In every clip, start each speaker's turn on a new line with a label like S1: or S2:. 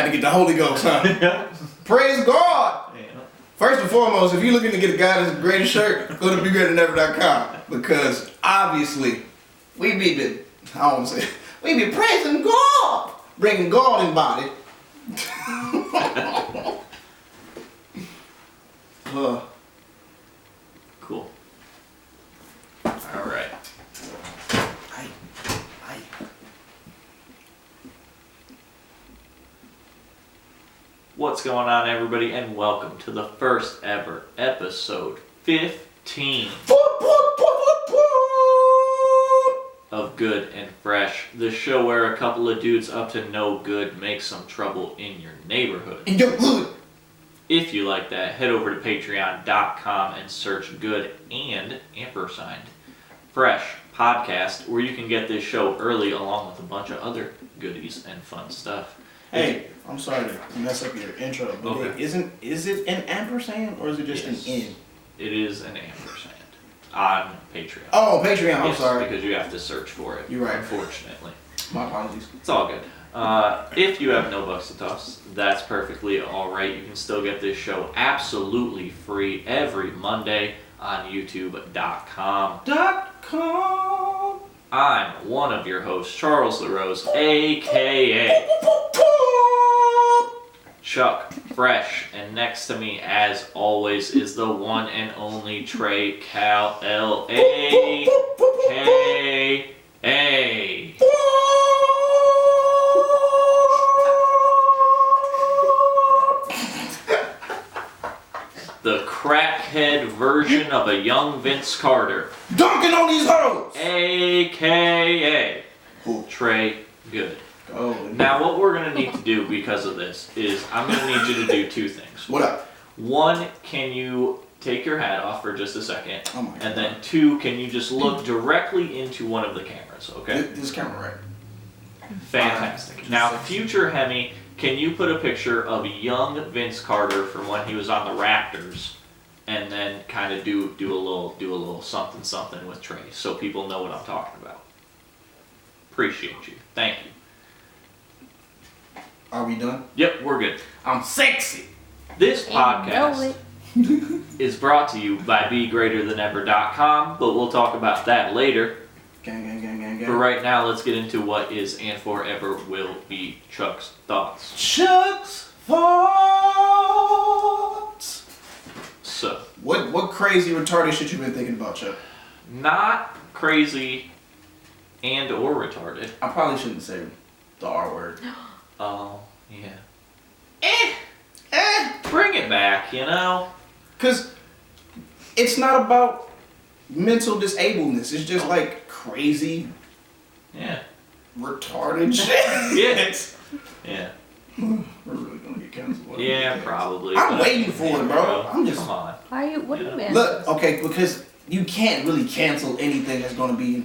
S1: Gotta get the Holy Ghost, huh? Praise God!
S2: Yeah.
S1: First and foremost, if you're looking to get a guy that's the greatest shirt, go to BeGreaterThanEver.com because obviously we be praising God, bringing God in body.
S2: Cool. All right. What's going on, everybody, and welcome to the first ever episode 15 of Good and Fresh, the show where a couple of dudes up to no good make some trouble in your neighborhood.
S1: In your hood.
S2: If you like that, head over to patreon.com and search Good and Fresh podcast, where you can get this show early along with a bunch of other goodies and fun stuff.
S1: Hey, I'm sorry to mess up your intro, but
S2: Okay.
S1: is it an ampersand or is it just an N?
S2: It is an ampersand on Patreon.
S1: Oh, Patreon, I'm
S2: Yes,
S1: sorry.
S2: because you have to search for it.
S1: You're right.
S2: Unfortunately.
S1: My apologies.
S2: It's all good. If you have no bucks to toss, that's perfectly alright. You can still get this show absolutely free every Monday on youtube.com. I'm one of your hosts, Charles LaRose, a.k.a. Chuck Fresh, and next to me, as always, is the one and only Trey Cal L.A.K.A. The crackhead version of a young Vince Carter.
S1: Dunking on these hoes!
S2: A.K.A. Trey Good.
S1: Oh,
S2: Now, what we're going to need to do because of this is I'm going to need you to do two things.
S1: what up?
S2: One, can you take your hat off for just a second?
S1: Oh my God.
S2: And then two, can you just look directly into one of the cameras, okay?
S1: This camera, right?
S2: Fantastic. Now, future Hemi, can you put a picture of young Vince Carter from when he was on the Raptors, and then kind of do a little something with Trey, so people know what I'm talking about? Appreciate you. Thank you.
S1: Are we done?
S2: Yep, we're good.
S1: I'm sexy.
S2: This podcast is brought to you by BeGreaterThanEver.com, but we'll talk about that later.
S1: Gang.
S2: For right now, let's get into what is and forever will be Chuck's thoughts.
S1: Chuck's thoughts.
S2: So,
S1: What crazy retarded shit you been thinking about, Chuck?
S2: not crazy and or retarded.
S1: I probably shouldn't say the R word.
S2: Oh, yeah. Bring it back, you know?
S1: Cause it's not about mental disableness. It's just like crazy,
S2: Yeah.
S1: retarded shit.
S2: Yeah.
S1: We're really gonna get canceled.
S2: Yeah, probably.
S1: I'm
S2: but-
S1: waiting for it, bro. I'm just
S2: Come on.
S3: Why are you, what are you mad?
S1: look, okay, because you can't really cancel anything that's gonna be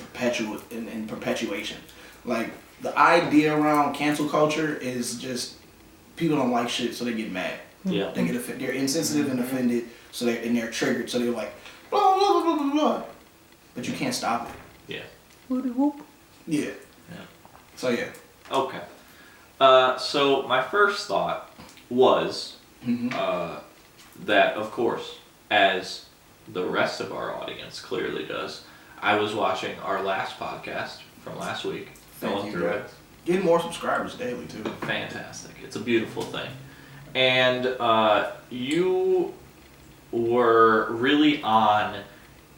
S1: in perpetuation. Like the idea around cancel culture is just people don't like shit, so they get mad.
S2: Yeah.
S1: They get offended. They're insensitive and offended, so they're triggered. So they're like blah blah blah blah blah. But you can't stop it.
S2: Yeah.
S3: Woody whoop.
S1: Yeah. So yeah.
S2: Okay. So my first thought was that, of course, as the rest of our audience clearly does, I was watching our last podcast from last week, going through it.
S1: Getting more subscribers daily too.
S2: Fantastic. It's a beautiful thing. And you were really on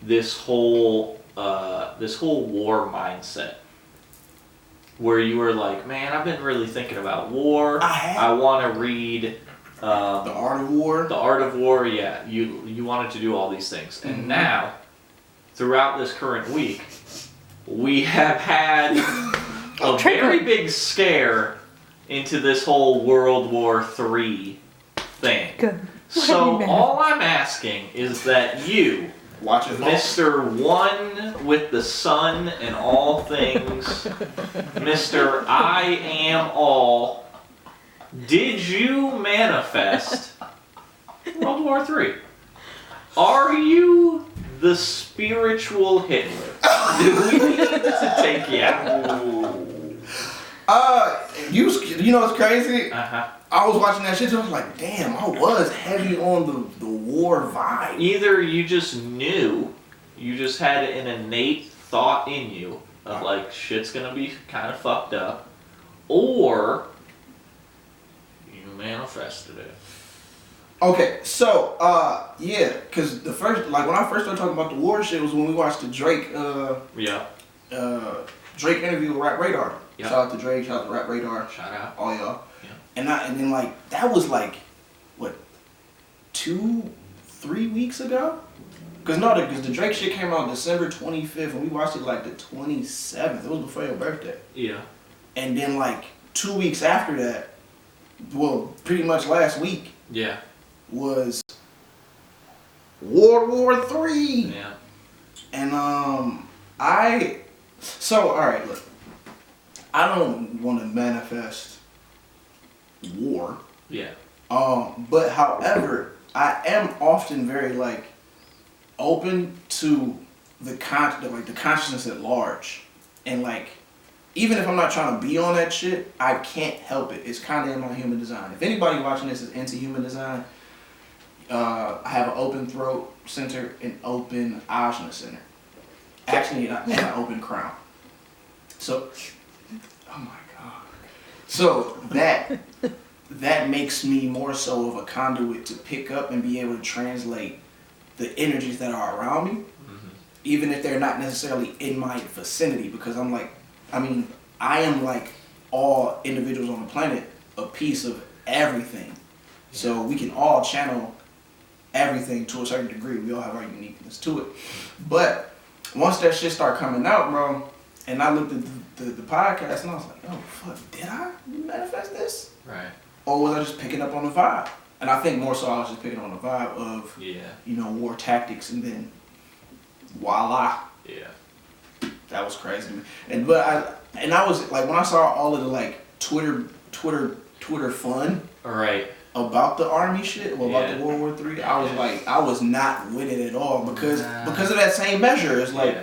S2: this whole war mindset, where you were like, man, I've been really thinking about war. I want to read
S1: The Art of War.
S2: The Art of War. Yeah, you wanted to do all these things, and now, throughout this current week, we have had a very big scare into this whole World War III thing.
S3: Good.
S2: So all I'm asking is that you,
S1: Watch it.
S2: Mr. One with the sun and all things, Mr. I am all, did you manifest World War III? Are you the spiritual Hitler? Do we need to take you out?
S1: You know what's crazy?
S2: Uh-huh.
S1: I was watching that shit, so I was like, damn, I was heavy on the war vibe.
S2: Either you just knew, you just had an innate thought in you of like, shit's gonna be kind of fucked up, or you manifested it.
S1: Okay, so, yeah, because when I first started talking about the war shit was when we watched the Drake, Drake interview with Rap Radar.
S2: Yep.
S1: Shout out to Drake, shout out to Rap Radar.
S2: Shout out.
S1: All y'all.
S2: Yeah.
S1: And then like, that was like, what, 2-3 weeks ago? Because the Drake shit came out December 25th, and we watched it like the 27th. It was before your birthday.
S2: Yeah.
S1: And then like 2 weeks after that, well, pretty much last week,
S2: Yeah.
S1: was World War III.
S2: Yeah.
S1: And alright, look. I don't want to manifest war.
S2: Yeah.
S1: But however, I am often very like open to the consciousness at large. And like, even if I'm not trying to be on that shit, I can't help it. It's kind of in my human design. If anybody watching this is into human design, I have an open throat center and open ajna center. Actually, and an open crown. So, oh my god. So that makes me more so of a conduit to pick up and be able to translate the energies that are around me, even if they're not necessarily in my vicinity, because I am like all individuals on the planet, a piece of everything. So we can all channel everything to a certain degree. We all have our uniqueness to it. But once that shit start coming out, bro, and I looked at the podcast and I was like, oh fuck, did I manifest this?
S2: Right.
S1: Or was I just picking up on the vibe? And I think more so I was just picking on the vibe of, war tactics, and then voila.
S2: Yeah.
S1: That was crazy to me. And I was like, when I saw all of the like Twitter fun
S2: Right.
S1: about the army shit, about the World War III, I was like, I was not with it at all because of that same measure. It's like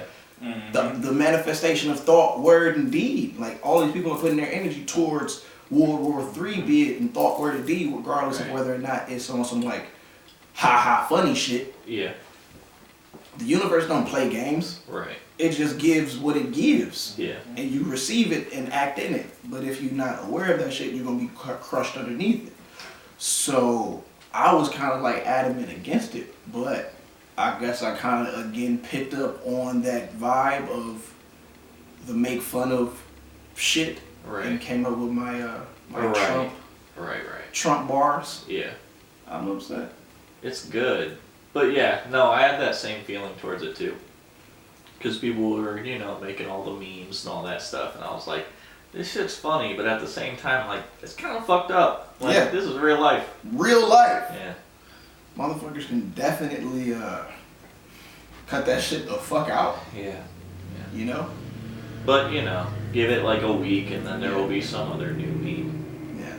S1: the manifestation of thought, word, and deed. Like all these people are putting their energy towards World War III, be it in thought, word, or deed, regardless of whether or not it's on some like ha funny shit.
S2: Yeah.
S1: The universe don't play games.
S2: Right.
S1: It just gives what it gives.
S2: Yeah.
S1: And you receive it and act in it. But if you're not aware of that shit, you're going to be crushed underneath it. So I was kind of like adamant against it. But I guess I kind of again picked up on that vibe of the make fun of shit.
S2: Right.
S1: And came up with my
S2: Right.
S1: Trump bars.
S2: Yeah.
S1: I'm upset.
S2: It's good. But yeah, no, I had that same feeling towards it too. Because people were, making all the memes and all that stuff, and I was like, this shit's funny, but at the same time, like, it's kind of fucked up. Like, this is real life.
S1: Real life.
S2: Yeah.
S1: Motherfuckers can definitely cut that shit the fuck out.
S2: Yeah.
S1: You know?
S2: But, give it like a week, and then there will be some other new meme.
S1: Yeah.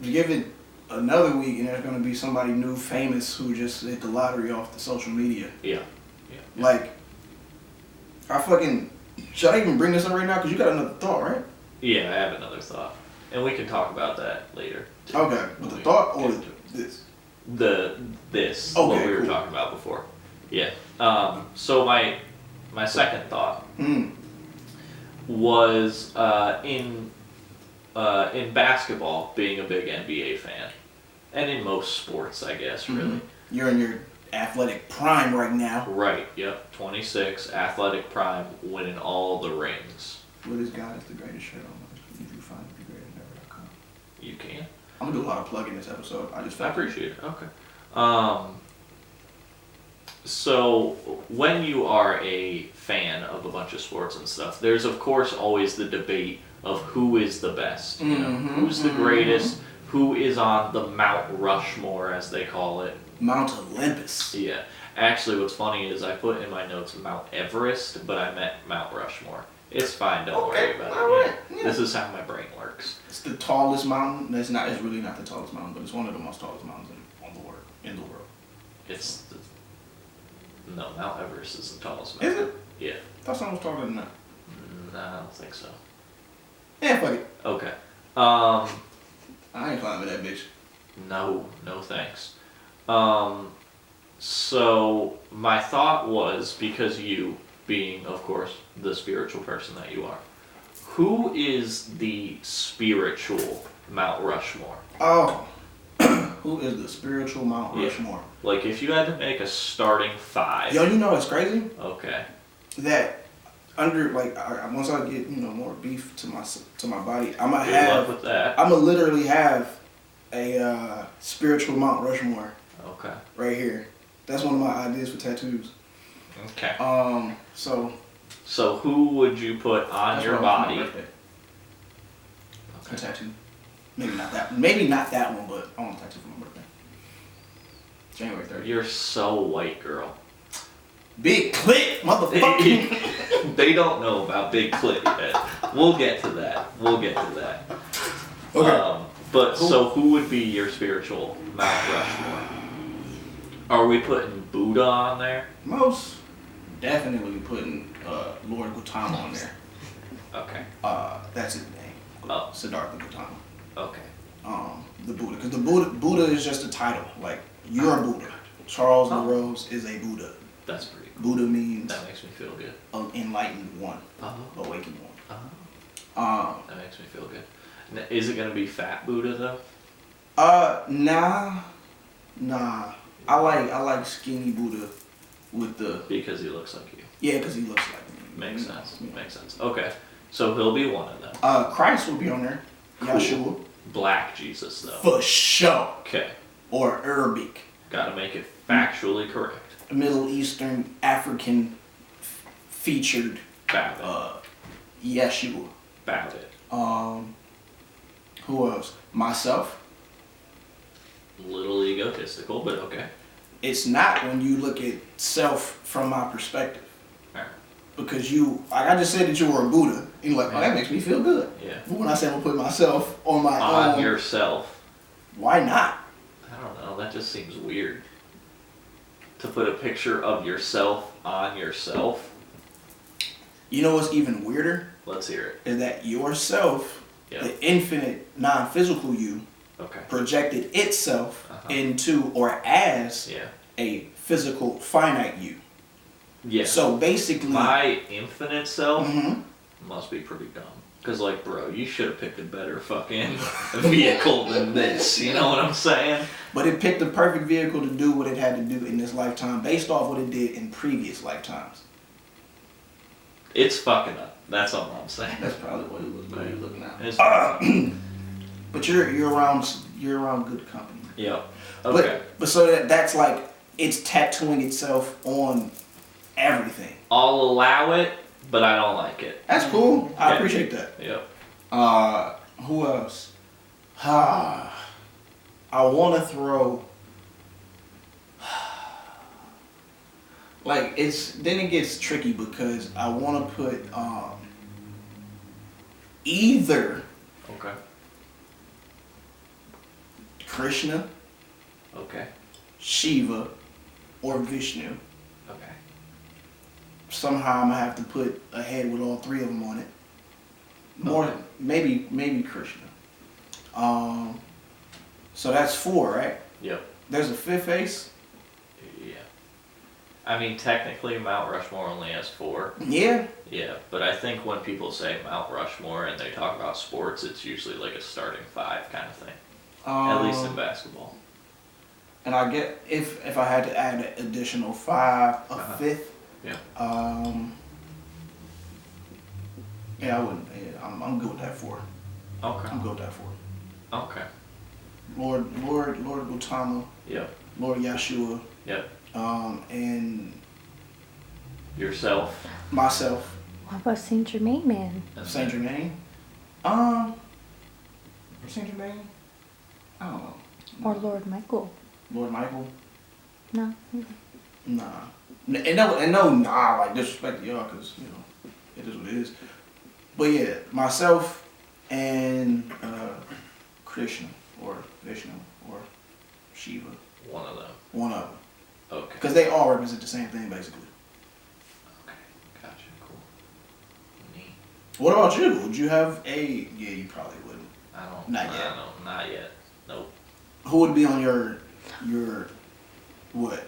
S1: You give it another week, and there's going to be somebody new famous who just hit the lottery off the social media.
S2: Yeah.
S1: Like, should I even bring this up right now? Because you got another thought, right?
S2: Yeah, I have another thought. And we can talk about that later. Too.
S1: Okay, with the thought or this?
S2: What we were talking about before. Yeah. So my second thought was in basketball, being a big NBA fan, and in most sports, I guess, really.
S1: You're in your athletic prime right now.
S2: Right, yep. 26, athletic prime, winning all the rings.
S1: What is God is the greatest shirt on? If you find it, be great at never.com.
S2: You can.
S1: I'm going to do a lot of plugging this episode. I
S2: appreciate it. Okay. So, when you are a fan of a bunch of sports and stuff, there's of course always the debate of who is the best. Who's the greatest? Who is on the Mount Rushmore, as they call it?
S1: Mount Olympus.
S2: Yeah. Actually, what's funny is I put in my notes Mount Everest, but I meant Mount Rushmore. It's fine, don't worry about it. Yeah. This is how my brain works.
S1: It's the tallest mountain. It's really not the tallest mountain, but it's one of the most tallest mountains in the world.
S2: No, Mount Everest is the tallest mountain.
S1: Is it?
S2: Yeah.
S1: I thought someone was taller than that.
S2: No, I don't think so.
S1: Yeah, fuck it.
S2: Okay.
S1: I ain't climbing that bitch.
S2: No thanks. So my thought was, because you, being, of course, the spiritual person that you are, who is the spiritual Mount Rushmore?
S1: Oh. Who is the spiritual Mount Rushmore?
S2: Like, if you had to make a starting 5.
S1: Yo, you know what's crazy?
S2: Okay.
S1: That under, like, once I get, more beef to my body, I'm gonna
S2: Good luck with that.
S1: I'm gonna literally have a spiritual Mount Rushmore
S2: Okay.
S1: right here. That's one of my ideas for tattoos.
S2: Okay.
S1: So
S2: who would you put on your body?
S1: Okay. A tattoo. Maybe not that. Maybe not that one, but I want a tattoo for my birthday. January 30th.
S2: You're so white, girl.
S1: Big clit, motherfucker.
S2: They don't know about big clit yet. We'll get to that.
S1: Okay.
S2: But so who would be your spiritual Mount Rushmore? Are we putting Buddha on there?
S1: Most definitely putting Lord Gautama on there.
S2: Okay.
S1: That's his name.
S2: Oh.
S1: Siddhartha Gautama.
S2: Okay.
S1: The Buddha, because the Buddha is just a title. Like, you're a Buddha. Charles LaRose is a Buddha.
S2: That's pretty cool.
S1: Buddha means
S2: That makes me feel good.
S1: Enlightened one,
S2: Oh.
S1: awakened one.
S2: That makes me feel good. Is it gonna be Fat Buddha though?
S1: Nah. I like skinny Buddha with the.
S2: Because he looks like you.
S1: Yeah, because he looks like me.
S2: Makes sense. Makes sense. Okay. So he'll be one of them.
S1: Christ will be on there.
S2: Cool.
S1: Yeshua.
S2: Black Jesus though.
S1: For sure.
S2: Okay.
S1: Or Arabic.
S2: Gotta make it factually correct.
S1: Middle Eastern, African featured.
S2: Bow it.
S1: Yeshua.
S2: Bow it.
S1: Who else? Myself.
S2: Little egotistical, but okay.
S1: It's not when you look at self from my perspective.
S2: Alright.
S1: Because like I just said that you were a Buddha. And you're like, oh, that makes me feel good.
S2: Yeah.
S1: But when I say I'm going to put myself on my
S2: On
S1: own.
S2: yourself.
S1: Why not?
S2: I don't know, that just seems weird. To put a picture of yourself on yourself.
S1: You know what's even weirder?
S2: Let's hear it.
S1: Is that yourself,
S2: Yeah.
S1: the infinite, non-physical you,
S2: Okay.
S1: projected itself into or as a physical, finite you.
S2: Yeah.
S1: So basically,
S2: my infinite self
S1: Mhm.
S2: must be pretty dumb. Cause like, bro, you should have picked a better fucking vehicle than this. You know what I'm saying?
S1: But it picked the perfect vehicle to do what it had to do in this lifetime, based off what it did in previous lifetimes.
S2: It's fucking up. That's all I'm saying.
S1: That's probably what it was looking at.
S2: It's
S1: But you're around good company.
S2: yeah. Okay.
S1: But so that's like it's tattooing itself on everything.
S2: I'll allow it, but I don't like it.
S1: That's cool. I
S2: Yeah.
S1: appreciate that.
S2: Yep.
S1: Who else? I want to throw. Like then it gets tricky because I want to put either
S2: Okay.
S1: Krishna,
S2: Okay.
S1: Shiva, or Vishnu.
S2: Okay.
S1: Somehow I'm gonna have to put a head with all three of them on it. More,
S2: Okay.
S1: maybe Krishna. So that's 4, right?
S2: Yep.
S1: There's a 5th face.
S2: Yeah. I mean, technically, Mount Rushmore only has 4.
S1: Yeah.
S2: Yeah, but I think when people say Mount Rushmore and they talk about sports, it's usually like a starting 5 kind of thing. At least in basketball.
S1: And I get if I had to add an additional 5, a 5th.
S2: Yeah.
S1: Yeah, I wouldn't. Yeah, I'm good with that 4.
S2: Okay.
S1: I'm good with that 4.
S2: Okay.
S1: Lord Gautama,
S2: Yep.
S1: Lord Yeshua,
S2: Yep.
S1: and
S2: Yourself.
S1: myself,
S3: What about Saint Germain, man?
S1: Saint Germain. Saint Germain. I don't know.
S3: Or Lord Michael?
S1: Lord Michael.
S3: No.
S1: Nah. And no, like disrespect to y'all, cause it is what it is. But yeah, myself and Krishna or Vishnu or Shiva.
S2: One of them.
S1: One of them.
S2: Okay.
S1: Because they all represent the same thing, basically.
S2: Okay. Gotcha. Cool. Neat.
S1: What about you? Would you have a? Yeah, you probably wouldn't.
S2: I don't.
S1: Not
S2: I
S1: yet.
S2: don't know. Not yet. Nope.
S1: Who would be on your what?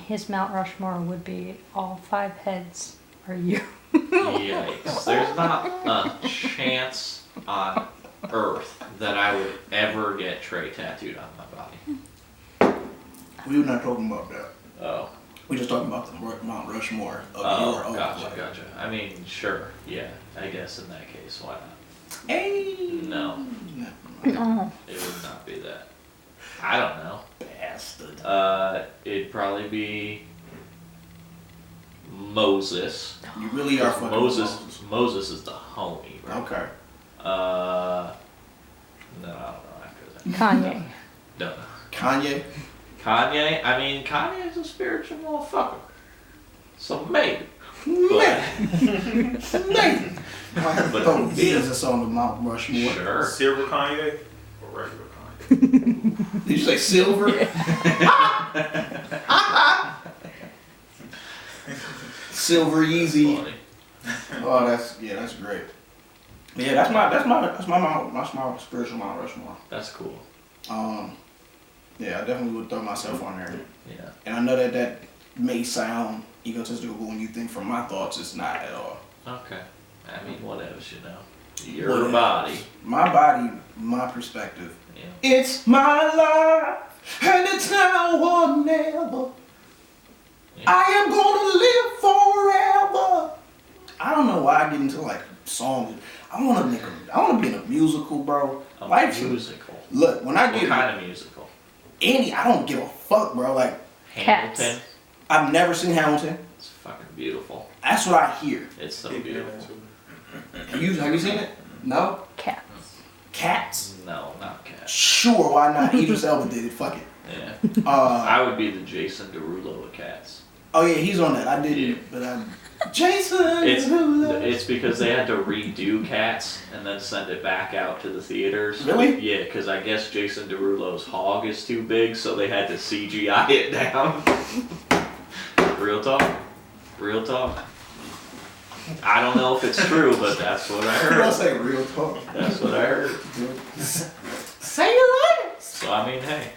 S3: His Mount Rushmore would be all 5 heads are you.
S2: Yikes. There's not a chance on earth that I would ever get Trey tattooed on my body.
S1: We were not talking about that.
S2: Oh.
S1: We just talking about the Mount Rushmore of
S2: Oh,
S1: your
S2: gotcha. I mean, sure. Yeah, I guess in that case, why not?
S1: Hey.
S2: No,
S3: No.
S2: it would not be that. I don't know.
S1: Bastard.
S2: It'd probably be Moses.
S1: You really are fucking
S2: Moses is the homie, bro.
S1: Okay.
S2: No, I don't know after that.
S3: Kanye.
S2: No.
S1: Kanye.
S2: Kanye? I mean, Kanye's a spiritual motherfucker. So maybe.
S1: Maybe.
S2: But
S1: Throw Jesus on the Mount Rushmore.
S2: Sure.
S4: Silver Kanye or regular Kanye?
S1: Did you say silver? Silver Yeezy.
S2: Funny.
S1: Oh, that's great. Yeah, that's my spiritual Mount Rushmore.
S2: That's cool.
S1: Yeah, I definitely would throw myself on there.
S2: Yeah.
S1: And I know that may sound egotistical when you think from my thoughts, it's not at all.
S2: Okay. I mean, whatever, you know. Your body.
S1: My body, my perspective.
S2: Yeah.
S1: It's my life, and it's now or never.
S2: Yeah.
S1: I am gonna live forever. I don't know why I get into like songs. I wanna be in a musical, bro.
S2: A
S1: Life's
S2: musical.
S1: Look, when I
S2: What
S1: get
S2: kind of musical?
S1: I don't give a fuck, bro. Like,
S3: Cats.
S2: Hamilton?
S1: I've never seen Hamilton.
S2: It's fucking beautiful.
S1: That's what I hear.
S2: It's so
S4: Yeah,
S2: beautiful.
S1: Have you seen it? No?
S3: Cats.
S1: Cats?
S2: No, not cats.
S1: Sure, why not? Idris Elba did it. Fuck it.
S2: Yeah.
S1: Uh,
S2: I would be the Jason Derulo of cats.
S1: oh yeah, he's on that. I didn't,
S2: Yeah.
S1: but Jason.
S2: It's because they had to redo Cats and then send it back out to the theaters.
S1: Really?
S2: Yeah, because I guess Jason Derulo's hog is too big, so they had to CGI it down. Real talk. Real talk. I don't know if it's true, but that's what I
S1: You don't
S2: heard.
S1: say real talk.
S2: That's what I heard.
S1: Say your letters.
S2: So I mean, hey,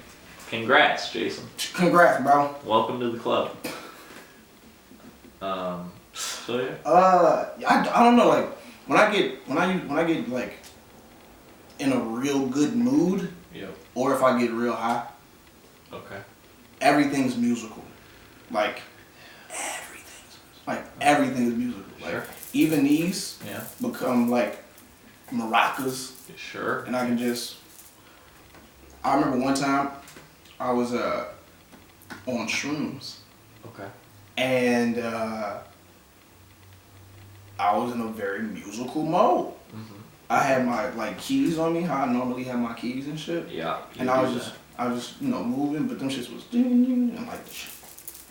S2: congrats, Jason.
S1: Congrats, bro.
S2: Welcome to the club. So yeah.
S1: I don't know, like when I get like in a real good mood,
S2: Yep.
S1: or if I get real high,
S2: Okay.
S1: everything's musical. Like everything is musical. Like
S2: Sure.
S1: even these
S2: Yeah.
S1: become like maracas,
S2: Sure.
S1: and I can just. I remember one time I was on shrooms,
S2: Okay.
S1: and I was in a very musical mode.
S2: Mm-hmm.
S1: I had my like keys on me, how I normally have my keys and shit.
S2: Yeah.
S1: And I was just moving, but them shits was and like,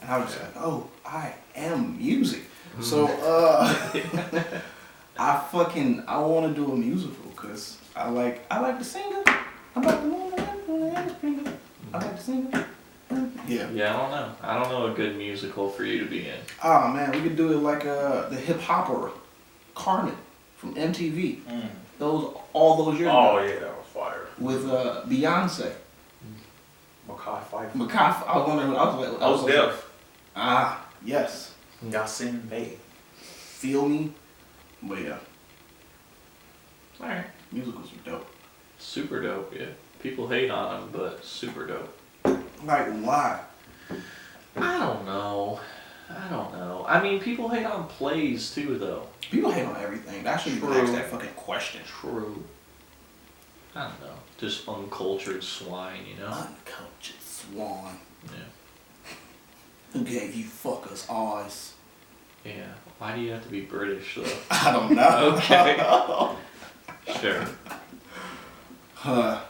S1: and I was just like, oh, I am music. So I want to do a musical because I like the singer. I like the woman. I like the singer. Yeah.
S2: Yeah, I don't know a good musical for you to be in.
S1: Oh man, we could do it like the hip hopper, Carmen from MTV. All those years
S4: Oh
S1: ago.
S4: yeah, that was fire.
S1: With Beyonce.
S4: Makai Pfeiffer.
S1: I was wondering. I was like,
S4: deaf.
S1: Ah, yes.
S4: Yasin Bey.
S1: Feel me? But yeah,
S2: Alright.
S1: musicals are dope.
S2: Super dope, yeah. People hate on them, but super dope.
S1: Like, why?
S2: I don't know. I mean, people hate on plays too, though.
S1: People hate on everything. I shouldn't even
S2: True.
S1: ask that fucking question.
S2: True. I don't know. Just uncultured swine, you know?
S1: Uncultured swan.
S2: Yeah.
S1: Who gave you fuckers eyes?
S2: Yeah. Why do you have to be British, though?
S1: I don't know.
S2: Okay. Sure.
S1: Huh.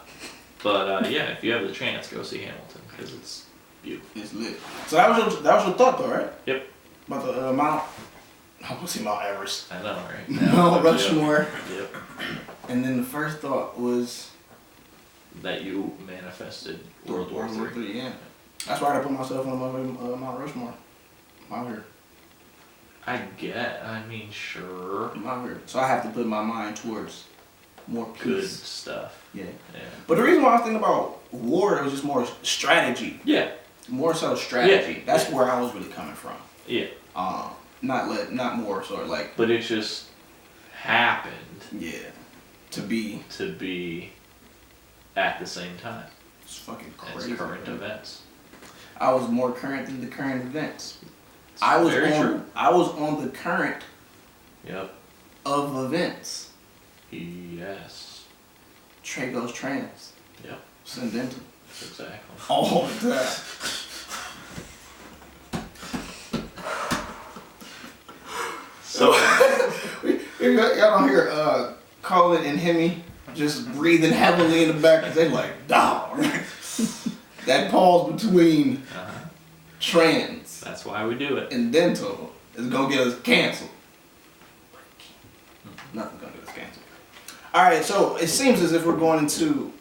S2: But, yeah, if you have the chance, go see Hamilton, because it's beautiful.
S1: It's lit. So that was your thought though, right?
S2: Yep.
S1: About the Mount. I want to see Mount Everest.
S2: I know, right?
S1: Mount Rushmore.
S2: Yep.
S1: And then the first thought was
S2: That you manifested World War III.
S1: III. Yeah. That's why I put myself on Mount Rushmore. I'm out here.
S2: I Sure.
S1: So I have to put my mind towards more peace.
S2: Good stuff.
S1: Yeah.
S2: Yeah.
S1: But the reason why I was thinking about war, it was just more strategy.
S2: Yeah.
S1: More so strategy.
S2: Yeah.
S1: That's where I was really coming from.
S2: Yeah.
S1: Not more sort of like.
S2: But it just happened.
S1: Yeah. To be
S2: at the same time.
S1: It's fucking
S2: As
S1: crazy.
S2: current events.
S1: I was more current than the current events.
S2: It's
S1: I was
S2: very true.
S1: on the current
S2: Yep.
S1: of events.
S2: Yes.
S1: Trey goes trans.
S2: Yep.
S1: Ascendental.
S2: Exactly.
S1: All the time.
S2: So
S1: Y'all don't hear Colin and Hemi just breathing heavily in the back because they like, dog. That pause between trans
S2: that's why we do it.
S1: and dental is gonna get us canceled. Nothing's gonna get us canceled. Alright, so it seems as if we're going into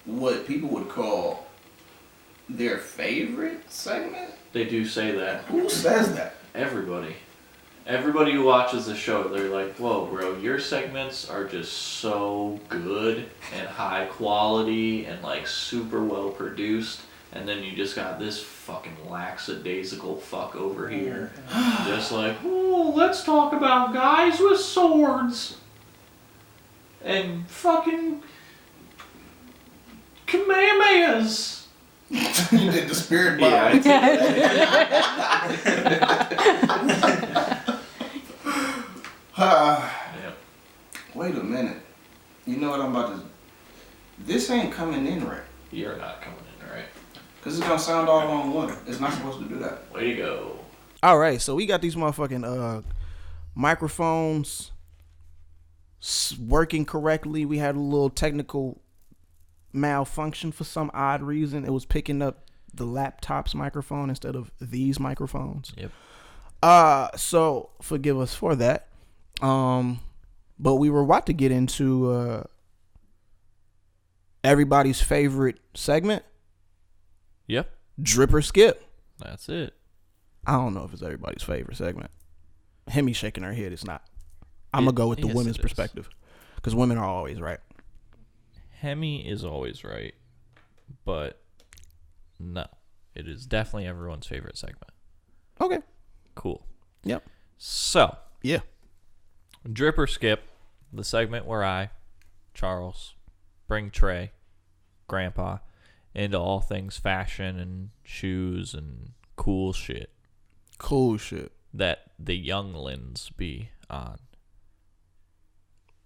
S1: what people would call their favorite segment.
S2: They do say that.
S1: Who says that?
S2: Everybody. Everybody who watches the show, they're like, whoa, bro, your segments are just so good and high quality and like super well produced. And then you just got this fucking lackadaisical fuck over here. Just like, oh, let's talk about guys with swords. And fucking Kamehamehas.
S1: You did the spirit bomb.
S2: Yeah, Yep.
S1: Wait a minute. You know what I'm about to... This ain't coming in right.
S2: You're not coming in, right?
S1: Because it's going to sound all on one. It's not supposed to do that.
S2: Way to go.
S1: All right, so we got these motherfucking microphones working correctly. We had a little technical malfunction for some odd reason. It was picking up the laptop's microphone instead of these microphones.
S2: Yep.
S1: So forgive us for that. But we were about to get into everybody's favorite segment.
S2: Yep.
S1: Drip or skip.
S2: That's it.
S1: I don't know if it's everybody's favorite segment. Hemi shaking her head. It's not. I'm going to go with the women's perspective. Because women are always right.
S2: Hemi is always right. But no. It is definitely everyone's favorite segment.
S1: Okay.
S2: Cool.
S1: Yep.
S2: So.
S1: Yeah.
S2: Drip or skip. The segment where I, Charles, bring Trey, Grandpa, into all things fashion and shoes and cool shit.
S1: Cool shit.
S2: That the younglings be on.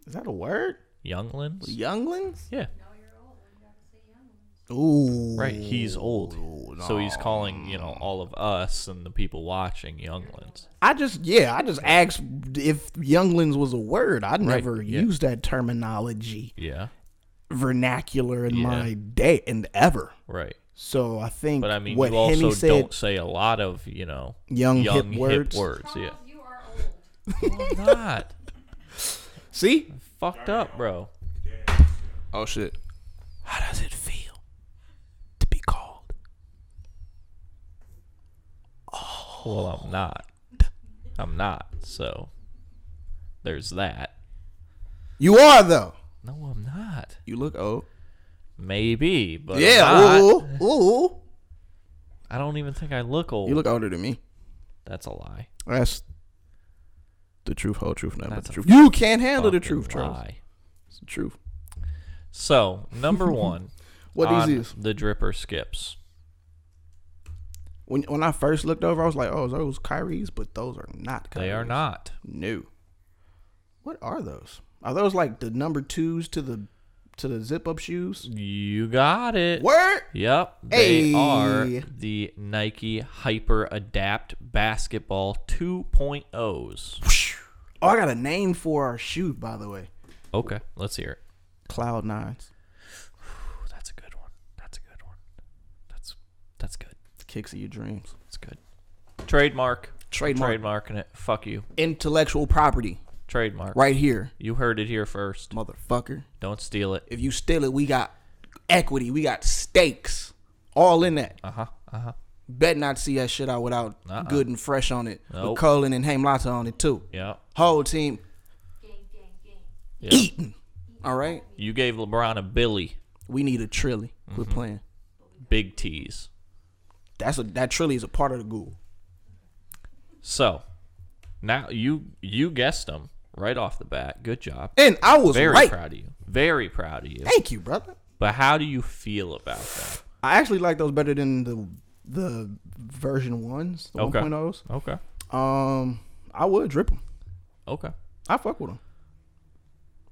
S1: Is that a word?
S2: Younglings?
S1: Younglings?
S2: Yeah.
S1: Ooh.
S2: Right, he's old.
S1: No.
S2: So he's calling, all of us and the people watching younglings.
S1: I just asked if younglings was a word. I never used that terminology.
S2: Yeah.
S1: Vernacular in my day and ever.
S2: Right.
S1: So I think
S2: but I mean,
S1: what
S2: you also
S1: Hemi said,
S2: don't say a lot of,
S1: young hip words.
S2: Charles, yeah.
S5: You are old.
S2: No, I'm not.
S1: See?
S2: Fucked up, bro.
S1: Oh shit. How does it feel to be called?
S2: Oh. Well, I'm not. I'm not. So there's that.
S1: You are though.
S2: No, I'm not.
S1: You look old.
S2: Maybe, but
S1: Yeah.
S2: I'm not.
S1: Ooh.
S2: I don't even think I look old.
S1: You look older than me.
S2: That's a lie.
S1: That's the truth, whole truth, nothing but
S2: That's
S1: the
S2: a
S1: truth. You can't handle the
S2: Fucking
S1: truth, Charles.
S2: lie.
S1: It's the truth.
S2: So, number one.
S1: What
S2: on
S1: these is?
S2: The dripper skips.
S1: When I first looked over, I was like, oh, those Kyrie's, but those are not Kyrie's.
S2: They are not.
S1: No. What are those? Are those like the number 2s to the zip up shoes?
S2: You got it.
S1: Word?
S2: Yep. They
S1: Hey.
S2: are the Nike Hyper Adapt Basketball 2.0s.
S1: Oh, I got a name for our shoe, by the way.
S2: Okay, let's hear it.
S1: Cloud 9s.
S2: Ooh, that's a good one. That's a good one. That's good.
S1: Kicks of your dreams.
S2: That's good. Trademark.
S1: Trademark.
S2: Trademarking it. Fuck you.
S1: Intellectual property.
S2: Trademark.
S1: Right here.
S2: You heard it here first.
S1: Motherfucker.
S2: Don't steal it.
S1: If you steal it, we got equity. We got stakes. All in that.
S2: Uh-huh.
S1: Bet not see that shit out without Good and Fresh on it.
S2: Nope.
S1: With Colin and Haim Lata on it too.
S2: Yeah.
S1: Whole team
S2: Yeah.
S1: eating. All right.
S2: You gave LeBron a Billy.
S1: We need a Trilly. Quit playing.
S2: Big T's.
S1: That Trilly is a part of the GooD.
S2: So, now you guessed them right off the bat. Good job.
S1: And I was
S2: Very
S1: right.
S2: proud of you. Very proud of you.
S1: Thank you, brother.
S2: But how do you feel about them?
S1: I actually like those better than the version 1s, the
S2: Okay.
S1: 1.0s.
S2: Okay.
S1: I would drip them.
S2: Okay.
S1: I fuck with them.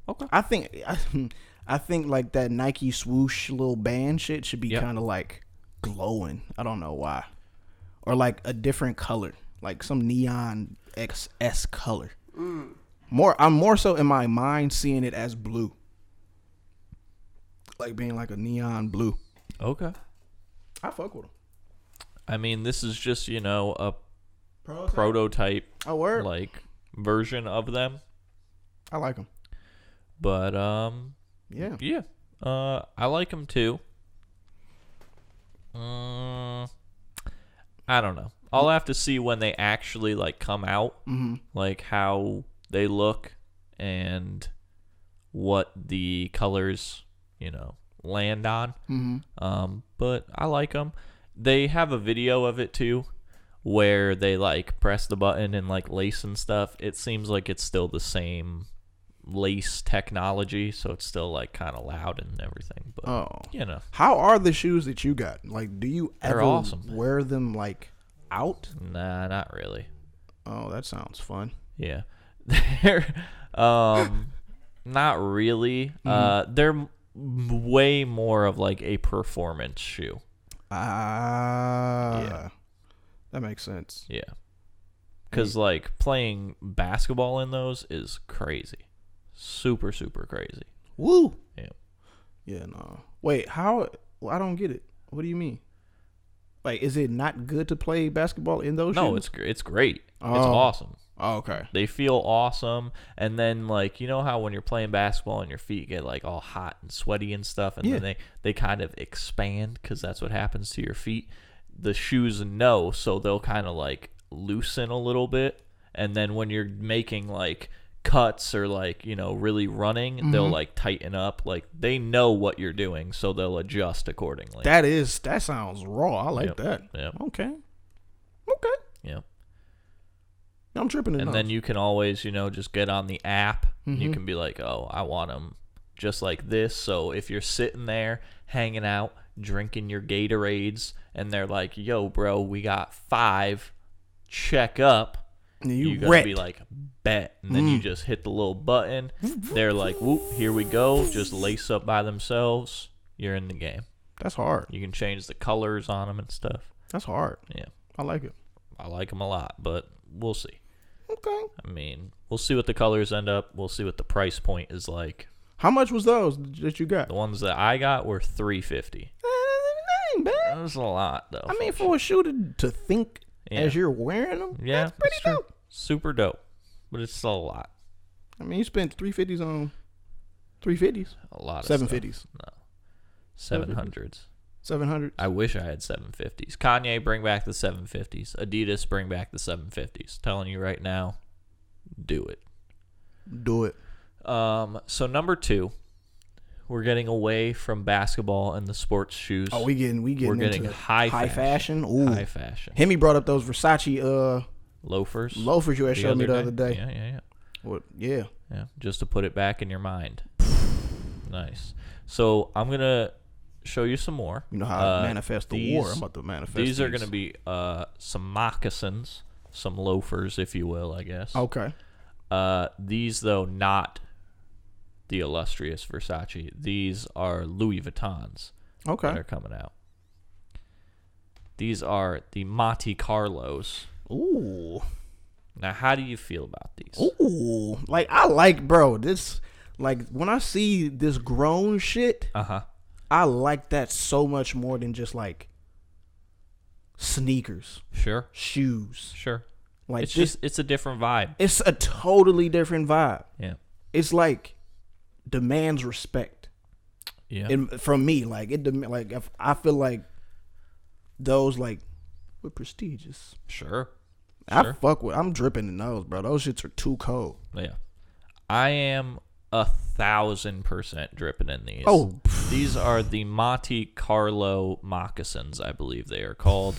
S2: Okay.
S1: I think like that Nike swoosh little band shit should be
S2: Yep.
S1: kind of like glowing. I don't know why, or like a different color, like some neon XS color. I'm more so in my mind seeing it as blue, like being like a neon blue.
S2: Okay.
S1: I fuck with them.
S2: I mean, this is just, a prototype
S1: Oh, word.
S2: like version of them.
S1: I like them.
S2: But
S1: Yeah.
S2: I like them too. I don't know. I'll have to see when they actually like come out, like how they look and what the colors, land on. But I like them. They have a video of it too, where they like press the button and like lace and stuff. It seems like it's still the same lace technology, so it's still like kind of loud and everything. But
S1: How are the shoes that you got? Like, do you
S2: They're
S1: ever
S2: awesome.
S1: wear them like out?
S2: Nah, not really.
S1: Oh, that sounds fun.
S2: Yeah, they're not really. They're way more of like a performance shoe.
S1: That makes sense.
S2: Yeah, because like playing basketball in those is crazy, super crazy.
S1: Woo.
S2: Yeah.
S1: Yeah, no. Wait, how? Well, I don't get it. What do you mean? Like, is it not good to play basketball in those
S2: No,
S1: shoes?
S2: it's great. It's
S1: Oh.
S2: awesome.
S1: Oh, okay.
S2: They feel awesome, and then like how when you're playing basketball and your feet get like all hot and sweaty and stuff, and then they kind of expand because that's what happens to your feet. The shoes know, so they'll kind of like loosen a little bit, and then when you're making like cuts or like really running, they'll like tighten up. Like they know what you're doing, so they'll adjust accordingly.
S1: That sounds raw. I like that.
S2: Yeah.
S1: Okay.
S2: Yeah.
S1: I'm tripping in
S2: And
S1: those.
S2: then you can always, just get on the app. And you can be like, oh, I want them just like this. So if you're sitting there hanging out, drinking your Gatorades, and they're like, yo, bro, we got 5, check up.
S1: And
S2: You gotta be like, bet. And then you just hit the little button. They're like, whoop, here we go. Just lace up by themselves. You're in the game.
S1: That's hard.
S2: You can change the colors on them and stuff.
S1: That's hard.
S2: Yeah.
S1: I like it.
S2: I like them a lot, but we'll see.
S1: Okay.
S2: I mean, we'll see what the colors end up. We'll see what the price point is like.
S1: How much was those that you got?
S2: The ones that I got were $350.
S1: Dang, man.
S2: That was a lot, though.
S1: I mean, for a shoe to think as you're wearing them,
S2: yeah,
S1: that's pretty
S2: true.
S1: dope.
S2: Super dope, but it's still a lot.
S1: I mean, you spent $350s on $350s.
S2: A lot of
S1: $750s.
S2: stuff. No, 700s.
S1: 700.
S2: I wish I had 750s. Kanye, bring back the 750s. Adidas, bring back the 750s. Telling you right now, do it.
S1: Do it.
S2: So number 2, we're getting away from basketball and the sports shoes.
S1: Oh, we're getting into
S2: high
S1: fashion. Ooh.
S2: High fashion.
S1: Hemi brought up those Versace
S2: Loafers
S1: you had showed me the other day.
S2: Yeah.
S1: What? Yeah.
S2: Yeah, just to put it back in your mind. Nice. So I'm gonna show you some more.
S1: You know how I manifest the war. I'm about to manifest
S2: These are gonna be some moccasins, some loafers, if you will, I guess.
S1: Okay.
S2: These though not the illustrious Versace. These are Louis Vuittons.
S1: Okay.
S2: That are coming out. These are the Monte Carlos.
S1: Ooh.
S2: Now, how do you feel about these?
S1: Ooh. Like, I like, bro, this, like, when I see this grown shit, I like that so much more than just, like, sneakers.
S2: Sure.
S1: Shoes.
S2: Sure.
S1: Like,
S2: it's a different vibe.
S1: It's a totally different vibe.
S2: Yeah.
S1: It's, like, demands respect.
S2: Yeah.
S1: And from me, like, if I feel like those, like,
S5: with prestigious.
S2: Sure.
S5: I fuck with. I'm dripping in those, bro. Those shits are too cold.
S2: Yeah. I am 1,000% dripping in these.
S5: Oh,
S2: These are the Monte Carlo moccasins, I believe they are called.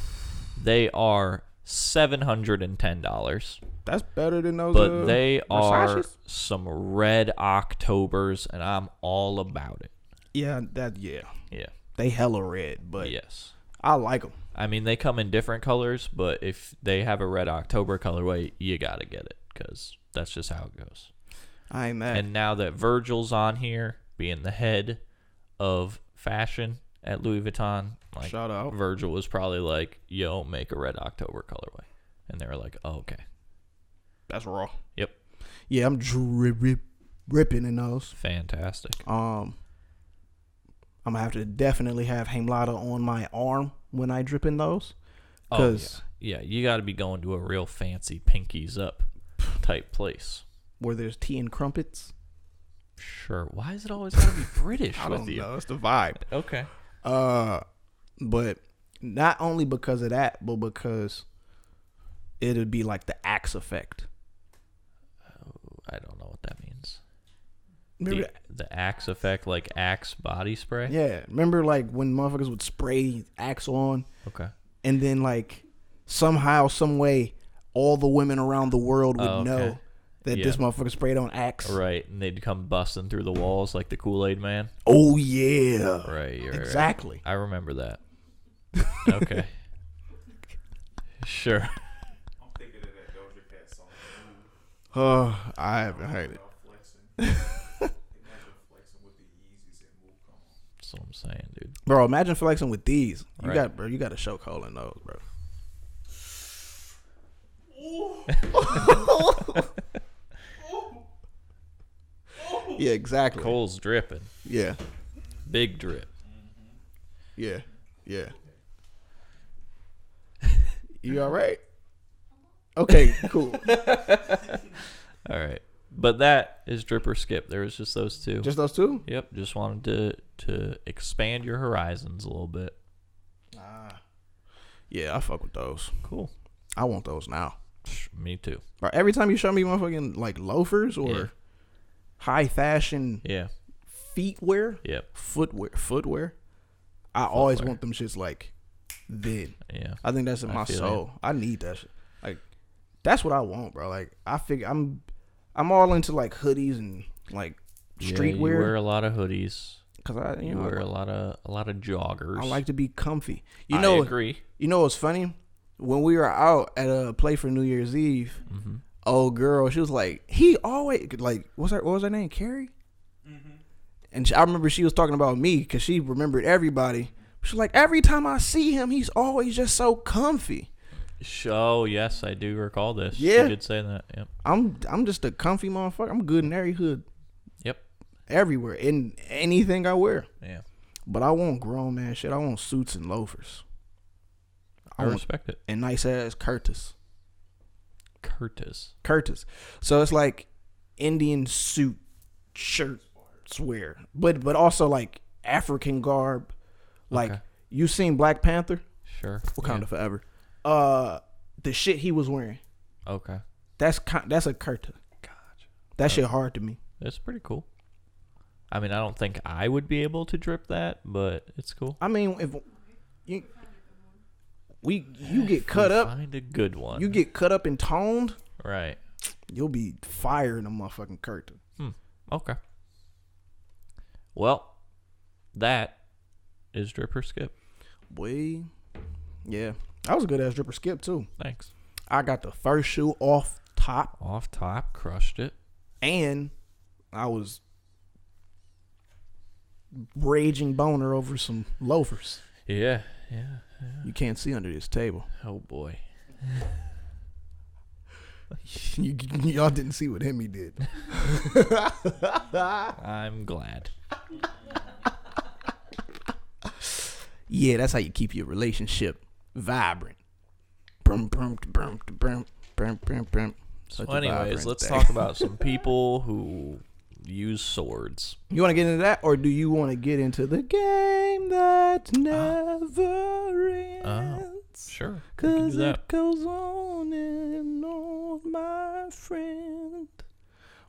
S2: They are $710.
S5: that's better than those.
S2: But they are
S5: Versace's?
S2: some red Octobers, and I'm all about it.
S5: Yeah,
S2: Yeah.
S5: they hella red, but
S2: Yes.
S5: I like them.
S2: I mean, they come in different colors, but if they have a red October colorway, you got to get it because that's just how it goes.
S5: I ain't mad.
S2: And now that Virgil's on here, being the head of fashion at Louis Vuitton, like
S5: Shout out.
S2: Virgil was probably like, yo, make a red October colorway. And they were like, oh, okay.
S5: That's raw.
S2: Yep.
S5: Yeah, I'm ripping in those.
S2: Fantastic.
S5: I'm gonna have to definitely have Hamlada on my arm when I drip in those.
S2: Oh,
S5: Cause
S2: yeah, you got to be going to a real fancy pinkies up type place.
S5: where there's tea and crumpets.
S2: Sure. Why is it always got to be British
S5: I
S2: with
S5: don't
S2: you?
S5: know. It's the vibe.
S2: Okay.
S5: But not only because of that, but because it'd be like the Axe effect.
S2: I don't know what that means.
S5: Remember
S2: The Axe effect, like Axe body spray?
S5: Yeah, remember like when motherfuckers would spray Axe on,
S2: Okay.
S5: and then like somehow, some way, all the women around the world would know that this motherfucker sprayed on Axe.
S2: Right, and they'd come busting through the walls like the Kool-Aid Man.
S5: Oh yeah,
S2: Right, you're
S5: exactly.
S2: Right. I remember that. Okay. Sure.
S4: I'm thinking of that Doja Cat song.
S5: I haven't heard it.
S4: Imagine flexing with the Yeezys and Move Come On.
S2: That's what I'm saying, dude.
S5: Bro, imagine flexing with these. You
S2: Right.
S5: you got to show Cole in those, bro. Yeah, exactly.
S2: Cole's dripping.
S5: Yeah,
S2: Big drip.
S5: yeah, yeah. You all right? Okay, cool.
S2: All right. But that is drip or skip. There was just those two.
S5: Just those two?
S2: Yep. Just wanted to expand your horizons a little bit.
S5: Yeah, I fuck with those.
S2: Cool.
S5: I want those now.
S2: Me too.
S5: Bro, every time you show me motherfucking like loafers or
S2: Yeah.
S5: high fashion
S2: Yeah.
S5: feetwear,
S2: Yep.
S5: footwear, I always want them shits like then.
S2: Yeah.
S5: I think that's in
S2: I
S5: my
S2: feel
S5: soul. I need that shit. Like that's what I want, bro. Like I figure I'm all into like hoodies and like
S2: You
S5: streetwear
S2: wear a lot of hoodies.
S5: because I
S2: You wear a lot of joggers.
S5: I like to be comfy.
S2: I agree.
S5: You know what's funny? When we were out at a play for New Year's Eve, old girl, she was like, he always like what was her name? Carrie. And I remember she was talking about me because she remembered everybody. She's like, every time I see him, he's always just so comfy.
S2: Oh, yes, I do recall this.
S5: Yeah.
S2: You did say that. Yep.
S5: I'm just a comfy motherfucker. I'm good in every hood,
S2: Yep.
S5: everywhere, in anything I wear.
S2: Yeah.
S5: But I want grown man shit. I want suits and loafers.
S2: I
S5: want
S2: respect it.
S5: and nice ass Curtis. So it's like Indian suit shirt wear, but also like African garb. Like
S2: Okay.
S5: you seen Black Panther?
S2: Sure.
S5: Wakanda Forever. The shit he was wearing.
S2: Okay.
S5: That's a Curtis.
S2: Gotcha.
S5: That shit hard to me.
S2: That's pretty cool. I mean, I don't think I would be able to drip that, but it's cool.
S5: I mean, if you get cut up,
S2: Find a good one.
S5: you get cut up and toned,
S2: right.
S5: you'll be firing a motherfucking Curtis.
S2: Okay. Well, that is drip or skip.
S5: Boy, yeah, that was a good ass dripper skip too.
S2: Thanks.
S5: I got the first shoe off top,
S2: Off top, crushed it.
S5: and I was raging boner over some loafers.
S2: Yeah.
S5: You can't see under this table.
S2: Oh boy.
S5: Y'all didn't see what Hemi did.
S2: I'm glad.
S5: Yeah, that's how you keep your relationship vibrant. Brum, brum, brum, brum, brum, brum, brum.
S2: So
S5: Such a
S2: anyways,
S5: vibrant
S2: let's
S5: thing.
S2: talk about some people who use swords.
S5: You want to get into that, or do you want to get into the game that never ends? dance.
S2: Sure. We can do
S5: Cause
S2: that.
S5: it goes on and on, my friend.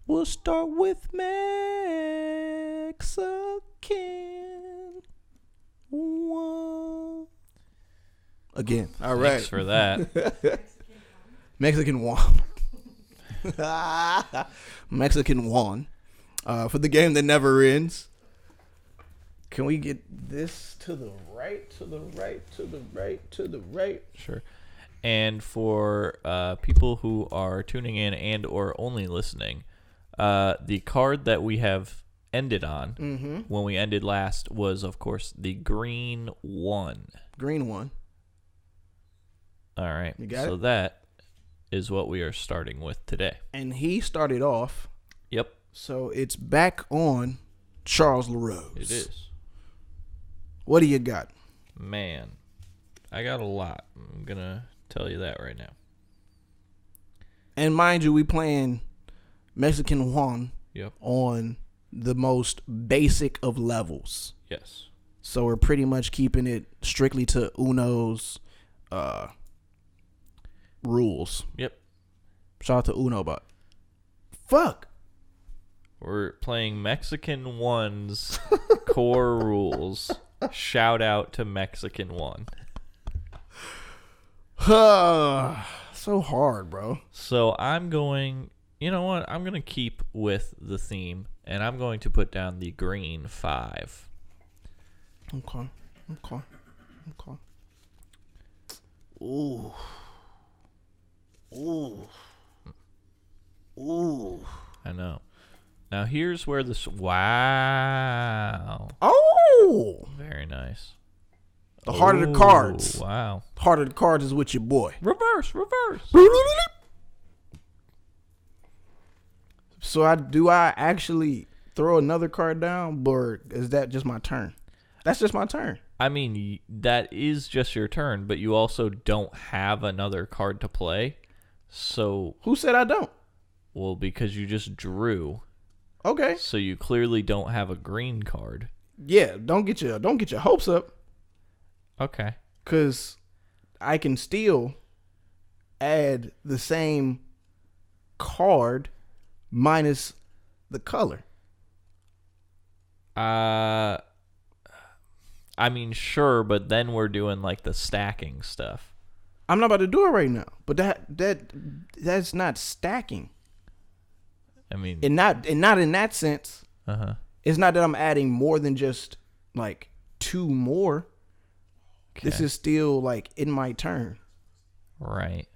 S5: We'll start with Mexican one. Again. All right.
S2: Thanks for that.
S5: Mexican one. Mexican one. For the game that never ends. Can we get this to the right, to the right, to the right, to the right?
S2: Sure. And for people who are tuning in and or only listening, the card that we have ended on when we ended last was, of course, the green one.
S5: Green one.
S2: All right.
S5: You got
S2: so
S5: it?
S2: that is what we are starting with today.
S5: And he started off.
S2: Yep.
S5: So it's back on Charles LaRose.
S2: It is.
S5: What do you got?
S2: Man, I got a lot. I'm going to tell you that right now.
S5: And mind you, we playing Mexican Juan
S2: Yep.
S5: on the most basic of levels.
S2: Yes.
S5: So we're pretty much keeping it strictly to Uno's rules.
S2: Yep.
S5: Shout out to Uno, but fuck.
S2: We're playing Mexican One's core rules. Shout out to Mexican One.
S5: So hard, bro.
S2: So I'm going, you know what? I'm going to keep with the theme, and I'm going to put down the green 5.
S5: Okay. Ooh.
S2: I know. Now here's where this. Wow.
S5: Oh.
S2: Very nice.
S5: The heart of the cards.
S2: Wow.
S5: Heart of the cards is with your boy.
S2: Reverse.
S5: So I actually throw another card down, or is that just my turn? That's just my turn.
S2: I mean, that is just your turn, but you also don't have another card to play. So,
S5: Who said I don't?
S2: well, because you just drew,
S5: Okay.
S2: so you clearly don't have a green card.
S5: Yeah, don't get your hopes up,
S2: Okay.
S5: cause I can still add the same card minus the color.
S2: I mean, sure, but then we're doing like the stacking stuff.
S5: I'm not about to do it right now, but that's not stacking.
S2: I mean,
S5: And not in that sense.
S2: uh-huh.
S5: It's not that I'm adding more than just like 2 more. This
S2: Okay.
S5: is still like in my turn.
S2: Right.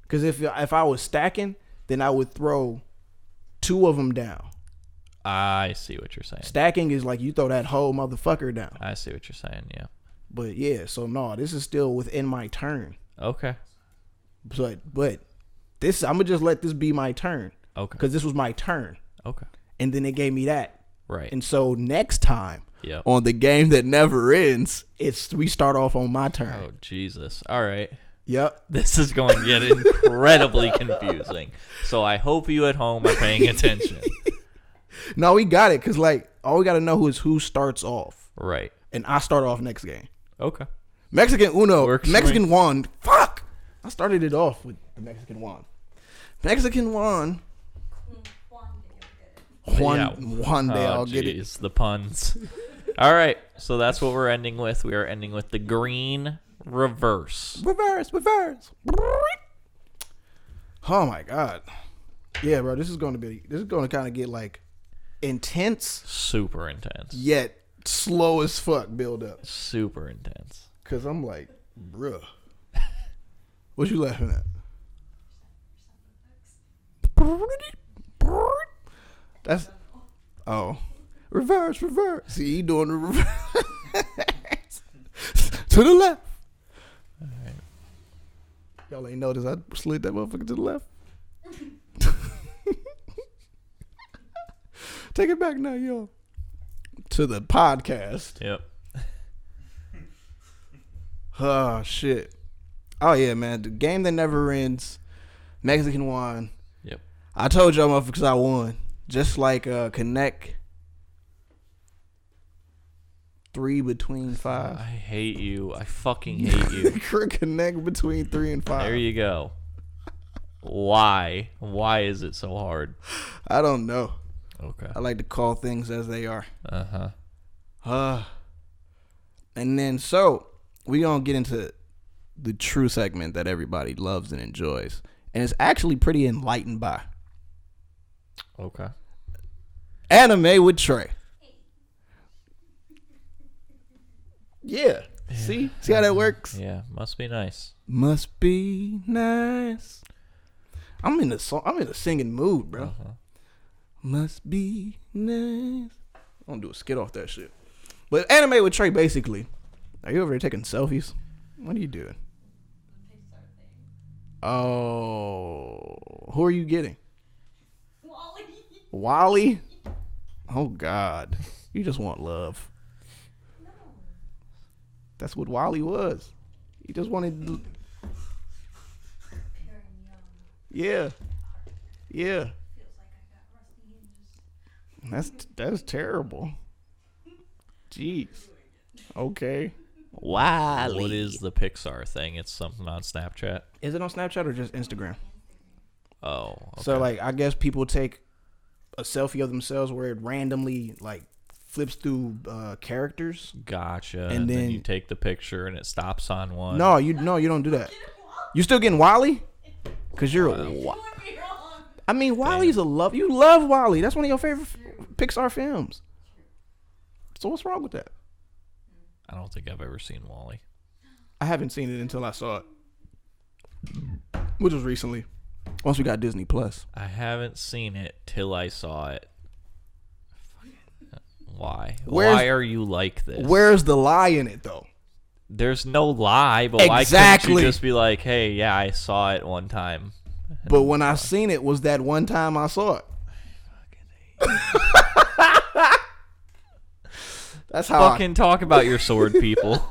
S5: Because if I was stacking, then I would throw 2 of them down.
S2: I see what you're saying.
S5: Stacking is like you throw that whole motherfucker down.
S2: I see what you're saying, yeah.
S5: But yeah, so no, this is still within my turn.
S2: Okay.
S5: But this, I'm gonna just let this be my turn
S2: Okay.
S5: because this was my turn,
S2: Okay.
S5: and then it gave me that.
S2: Right.
S5: And so next time
S2: Yep.
S5: on the game that never ends, we start off on my turn.
S2: Oh, Jesus. All right.
S5: Yep.
S2: This is going to get incredibly confusing. So I hope you at home are paying attention.
S5: No, we got it because like all we got to know is who starts off,
S2: Right.
S5: and I start off next game.
S2: Okay.
S5: Mexican Uno,
S2: Works for
S5: Mexican
S2: me.
S5: Juan. Fuck! I started it off with the Mexican Juan. Mexican Juan. One day I'll get it.
S2: The puns. All right. So that's what we're ending with. We are ending with the green reverse.
S5: Reverse. Oh my god. Yeah, bro. This is going to kind of get like intense,
S2: Super intense.
S5: yet slow as fuck build up.
S2: Super intense.
S5: Cause I'm like, bruh. What you laughing at? That's reverse. See, you doing the reverse. To the left.
S2: All right.
S5: Y'all ain't noticed I slid that motherfucker to the left. Take it back now, y'all. To the podcast.
S2: Yep.
S5: Oh shit. Oh yeah, man. The game that never ends. Mexican Juan.
S2: Yep.
S5: I told y'all motherfuckers I won. Just like Connect. 3 between
S2: I
S5: 5.
S2: hate you. I fucking hate you.
S5: Connect between 3 and 5.
S2: There you go. Why? Why is it so hard?
S5: I don't know.
S2: Okay.
S5: I like to call things as they are. And then so we gonna get into the true segment that everybody loves and enjoys, and it's actually pretty enlightened by
S2: Okay.
S5: Anime with Trey. Yeah. See how that works?
S2: Yeah, must be nice.
S5: Must be nice. I'm in the singing mood, bro. Must be nice. I'm gonna do a skit off that shit. But Anime with Trey, basically. Are you over there taking selfies? What are you doing? Oh, who are you getting? Wally? Oh God, you just want love. That's what Wally was. He just wanted. Yeah. That's terrible. Jeez. Okay. Wally.
S2: What is the Pixar thing? It's something on Snapchat.
S5: Is it on Snapchat or just Instagram?
S2: Oh. Okay.
S5: So like, I guess people take a selfie of themselves where it randomly like flips through characters.
S2: Gotcha.
S5: And then
S2: you take the picture and it stops on one.
S5: No, you don't do that. You still getting Wally? Cause you're. I mean, Wally's a love. You love Wally. That's one of your favorite Pixar films. So what's wrong with that?
S2: I don't think I've ever seen Wall-E.
S5: I haven't seen it until I saw it, which was recently. Once we got Disney Plus.
S2: I haven't seen it till I saw it. Why? Why are you like this?
S5: Where's the lie in it, though?
S2: There's no lie, but why couldn't you just be like, hey, yeah, I saw it one time.
S5: But when I seen it was that one time I saw it. That's how
S2: fucking talk about your sword, people.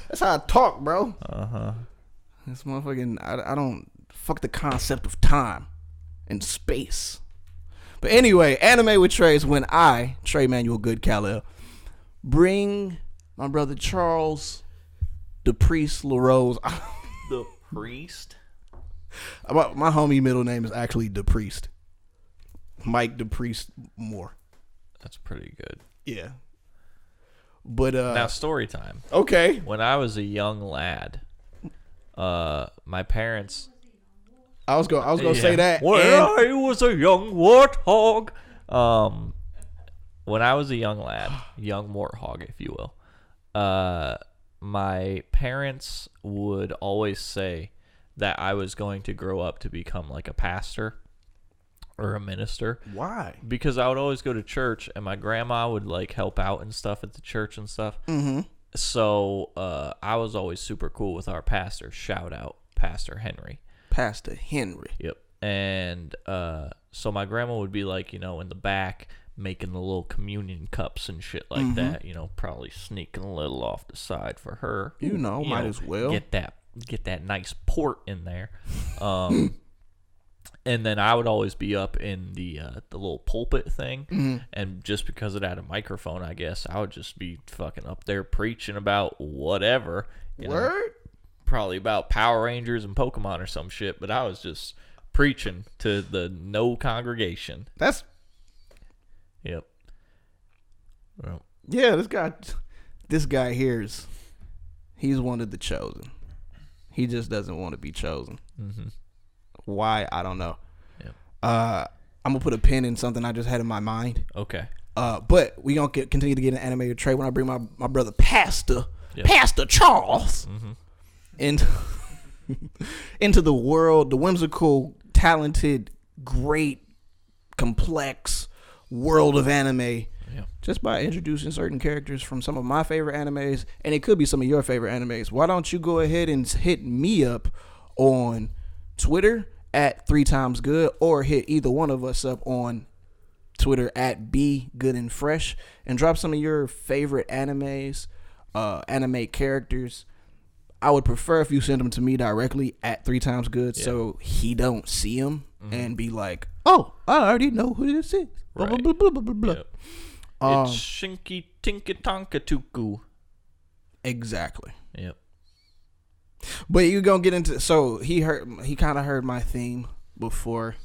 S5: That's how I talk, bro.
S2: Uh-huh.
S5: This motherfucking I don't fuck the concept of time and space. But anyway, Anime with Trey is when I, Trey Manuel Good Kal-El, bring my brother Charles, the priest LaRose.
S2: The priest?
S5: My homie middle name is actually the priest. Mike the Priest Moore.
S2: That's pretty good.
S5: Yeah. But
S2: now story time.
S5: Okay.
S2: When I was a young lad, my parents.
S5: I was gonna say that.
S2: When I was a young warthog. When I was a young lad, young warthog, if you will, my parents would always say that I was going to grow up to become like a pastor or a minister.
S5: Why?
S2: Because I would always go to church and my grandma would like help out and stuff at the church and stuff.
S5: Mm-hmm.
S2: So I was always super cool with our pastor. Shout out Pastor Henry.
S5: Pastor Henry.
S2: Yep. And so my grandma would be like, in the back making the little communion cups and shit like that, probably sneaking a little off the side for her.
S5: Might as well.
S2: Get that nice port in there. And then I would always be up in the little pulpit thing, and just because it had a microphone, I guess I would just be fucking up there preaching about whatever.
S5: Word?
S2: Probably about Power Rangers and Pokemon or some shit, but I was just preaching to the no congregation. Yep. Well,
S5: yeah. This guy here he's one of the chosen. He just doesn't want to be chosen. Mm-hmm. Why? I don't know. Yep. I'm gonna put a pin in something I just had in my mind.
S2: Okay.
S5: But we gonna continue to get an animated tray when I bring my brother Pastor Charles into the world, the whimsical, talented, great, complex world of anime. Just by introducing certain characters from some of my favorite animes, and it could be some of your favorite animes. Why don't you go ahead and hit me up on Twitter at 3timesgood, or hit either one of us up on Twitter at BeGoodandFresh, and drop some of your favorite animes, anime characters. I would prefer if you send them to me directly at 3timesgood, so he don't see them and be like, oh, I already know who this is. Blah,
S2: right.
S5: blah, blah, blah, blah, blah. Um,
S2: It's Shinky Tinka Tonka Tuku.
S5: exactly.
S2: Yep.
S5: But you gonna get into he kind of heard my theme before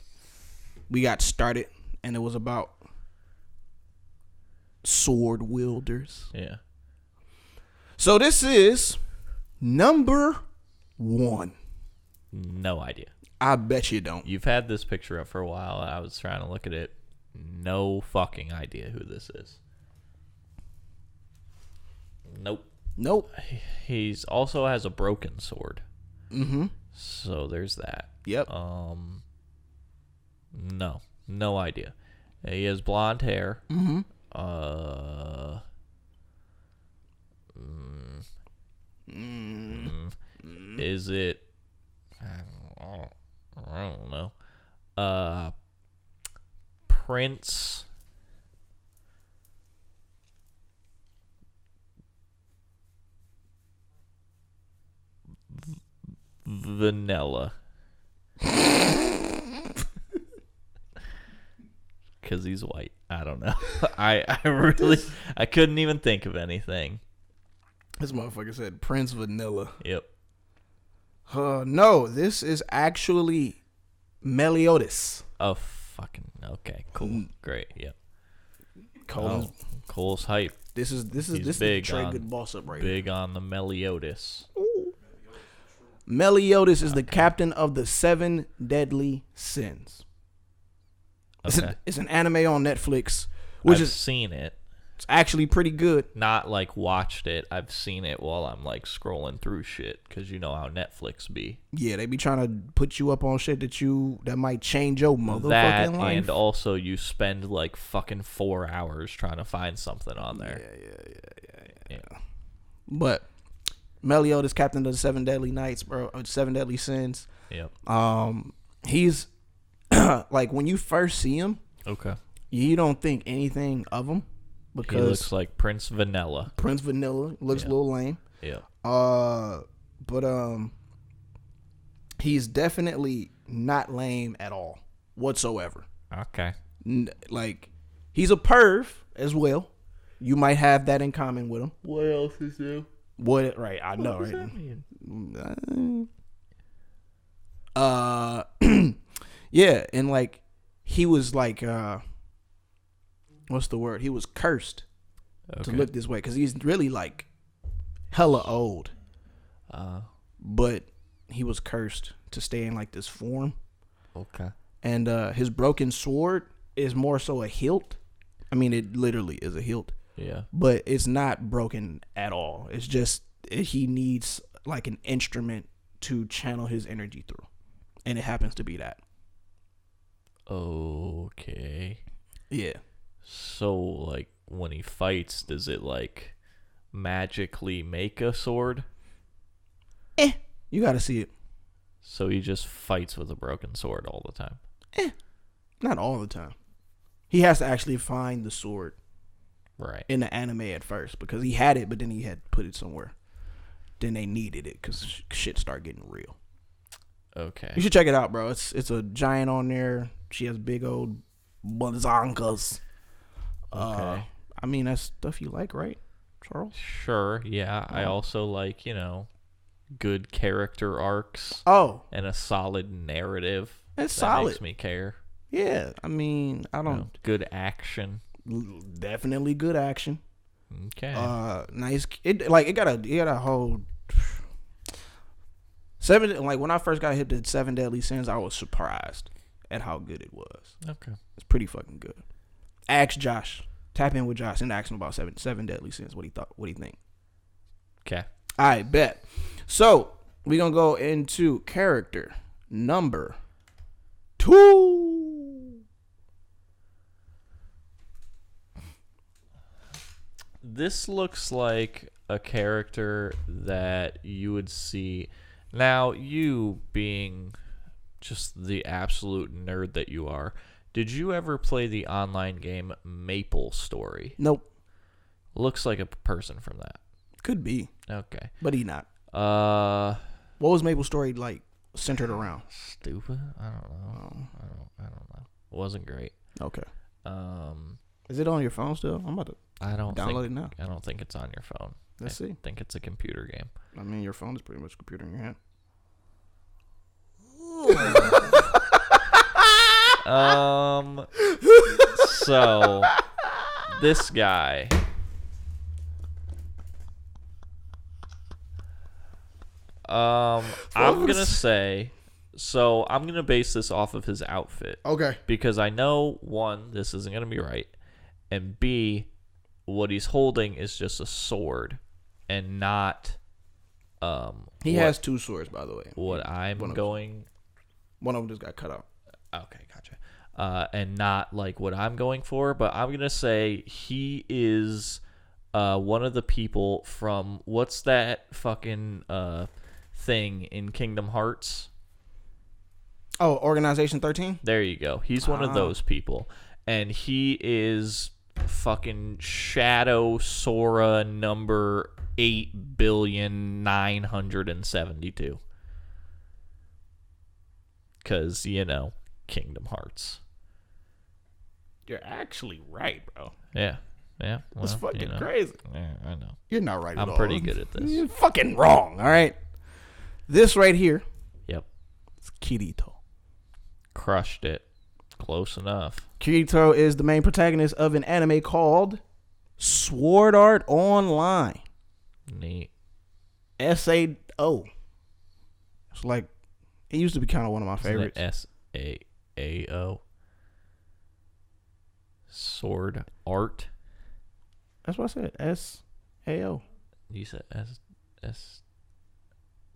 S5: we got started, and it was about sword wielders.
S2: Yeah.
S5: So this is number 1.
S2: No idea.
S5: I bet you don't.
S2: You've had this picture up for a while. I was trying to look at it. No fucking idea who this is. Nope.
S5: Nope.
S2: He's also has a broken sword.
S5: Mm-hmm.
S2: So there's that.
S5: Yep.
S2: No idea. He has blonde hair.
S5: Mm-hmm.
S2: Is it? I don't know. Prince. Vanilla. Because he's white. I don't know. I couldn't even think of anything.
S5: This motherfucker said Prince Vanilla.
S2: Yep.
S5: No, this is actually Meliodas.
S2: Oh, fucking okay, cool, great, yep. Cole's hype.
S5: This is
S2: He's
S5: the
S2: big
S5: Trey
S2: on-
S5: Good boss up right
S2: Big on the Meliodas.
S5: here. Meliodas is the captain of the 7 deadly sins.
S2: Okay.
S5: It's an anime on Netflix, which
S2: I've
S5: is
S2: seen it.
S5: it's actually pretty good.
S2: Not like watched it. I've seen it while I'm like scrolling through shit because you know how Netflix be.
S5: Yeah, they be trying to put you up on shit that might change your motherfucking
S2: That
S5: life.
S2: and also you spend like fucking 4 hours trying to find something on there. Yeah.
S5: But Meliodas, captain of the 7 deadly nights, bro, 7 deadly sins.
S2: Yep.
S5: He's like when you first see him,
S2: Okay.
S5: you don't think anything of him
S2: He
S5: because
S2: looks like Prince Vanilla.
S5: Prince Vanilla looks a
S2: Yeah.
S5: little lame.
S2: Yeah.
S5: But he's definitely not lame at all whatsoever.
S2: Okay.
S5: Like he's a perv as well. You might have that in common with him.
S2: What else is there?
S5: What? Right? I know.
S2: What does
S5: Right?
S2: that mean?
S5: Yeah, and like he was like what's the word? He was cursed to
S2: Okay.
S5: look this way because he's really like hella old. But he was cursed to stay in like this form.
S2: Okay.
S5: And his broken sword is more so a hilt. I mean, it literally is a hilt,
S2: Yeah.
S5: but it's not broken at all. It's just he needs like an instrument to channel his energy through, and it happens to be that.
S2: Okay.
S5: Yeah.
S2: So, like, when he fights, does it, like, magically make a sword?
S5: You got to see it.
S2: So he just fights with a broken sword all the time?
S5: Not all the time. He has to actually find the sword
S2: Right.
S5: in the anime at first because he had it, but then he had put it somewhere. Then they needed it because shit started getting real.
S2: Okay.
S5: You should check it out, bro. It's a giant on there. She has big old bazonkas.
S2: Okay.
S5: I mean, that's stuff you like, right, Charles?
S2: Sure, yeah. I also like, you know, good character arcs
S5: Oh,
S2: and a solid narrative.
S5: it's
S2: that
S5: solid.
S2: makes me care.
S5: Yeah, I mean, I
S2: You
S5: don't.
S2: know, good action.
S5: Definitely good action.
S2: Okay.
S5: Nice. It got a whole 7. Like when I first got hit the 7 deadly sins, I was surprised at how good it was.
S2: Okay.
S5: It's pretty fucking good. Ask Josh. Tap in with Josh and ask him about seven deadly sins. What do you think?
S2: Okay.
S5: I bet. So we're gonna go into character number 2.
S2: This looks like a character that you would see. Now, you being just the absolute nerd that you are, did you ever play the online game Maple Story?
S5: Nope.
S2: Looks like a person from that.
S5: Could be,
S2: Okay.
S5: but he not. What was Maple Story like centered around?
S2: Stupid. I don't know. I don't know. It wasn't great.
S5: Okay. Is it on your phone still? I'm about to
S2: I don't
S5: download
S2: think,
S5: it now.
S2: I don't think it's on your phone.
S5: Let's see.
S2: I think it's a computer game.
S5: I mean, your phone is pretty much a computer in your hand.
S2: So this guy. I'm gonna say. So I'm gonna base this off of his outfit.
S5: Okay.
S2: Because I know, one, this isn't gonna be right, and B, what he's holding is just a sword, and not.
S5: He has 2 swords, by the way.
S2: What I'm going.
S5: One of them just got cut out.
S2: Okay, gotcha. And not like what I'm going for, but I'm gonna say he is one of the people from what's that fucking thing in Kingdom Hearts?
S5: Oh, Organization 13?
S2: There you go. He's one of those people. And he is fucking Shadow Sora number 8,972. Because, Kingdom Hearts.
S5: You're actually right, bro.
S2: Yeah. Yeah. Well,
S5: That's fucking crazy.
S2: Yeah, I know.
S5: You're not right at all.
S2: I'm pretty good at this.
S5: You're fucking wrong, all right? This right here
S2: Yep.
S5: is Kirito.
S2: Crushed it. Close enough.
S5: Kirito is the main protagonist of an anime called Sword Art Online.
S2: Neat.
S5: SAO. It's like, it used to be kind of one of my favorites.
S2: SAAO. Sword Art.
S5: That's what I said. SAO.
S2: You said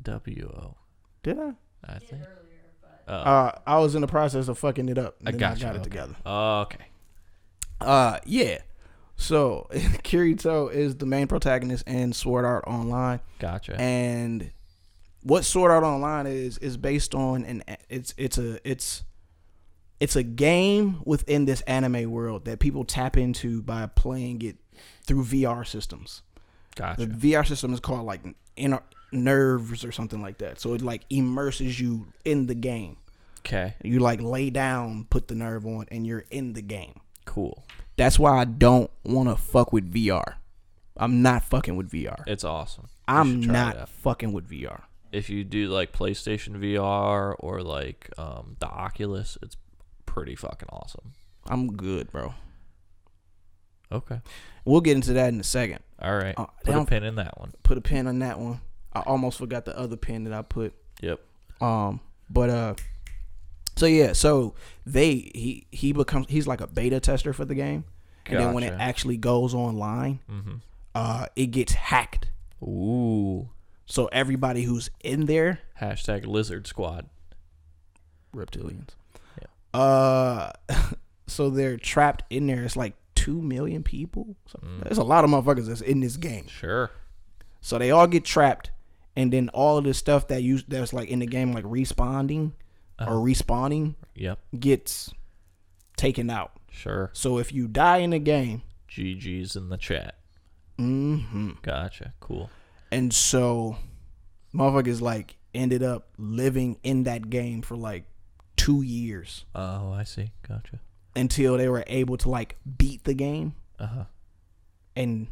S2: SWO.
S5: Did I?
S2: I think.
S5: I was in the process of fucking it up.
S2: I
S5: Then
S2: got
S5: got
S2: you.
S5: it together.
S2: Okay.
S5: Yeah. So Kirito is the main protagonist in Sword Art Online.
S2: Gotcha.
S5: And what Sword Art Online is based on, it's a game within this anime world that people tap into by playing it through VR systems.
S2: Gotcha.
S5: The VR system is called like Nerves or something like that. So it like immerses you in the game.
S2: Okay.
S5: You like lay down, put the nerve on, and you're in the game.
S2: Cool.
S5: That's why I don't want to fuck with VR. I'm not fucking with VR.
S2: It's awesome.
S5: I'm not fucking with VR.
S2: If you do like PlayStation VR or like the Oculus, it's pretty fucking awesome.
S5: I'm good, bro.
S2: Okay.
S5: We'll get into that in a second.
S2: All right. Put a pin in that one.
S5: Put a pin on that one. I almost forgot the other pin that I put.
S2: Yep.
S5: So yeah, so he's like a beta tester for the game. And then when it actually goes online, it gets hacked.
S2: Ooh.
S5: So everybody who's in there,
S2: # Lizard Squad.
S5: reptilians.
S2: Yeah.
S5: So they're trapped in there. It's like 2 million people. So there's a lot of motherfuckers that's in this game.
S2: Sure.
S5: So they all get trapped, and then all of the stuff that's like in the game, like respawning or respawning, gets taken out.
S2: Sure.
S5: So if you die in the game,
S2: GG's in the chat. Gotcha. Cool.
S5: And so motherfuckers like ended up living in that game for like 2 years.
S2: Oh, I see. Gotcha.
S5: Until they were able to like beat the game. And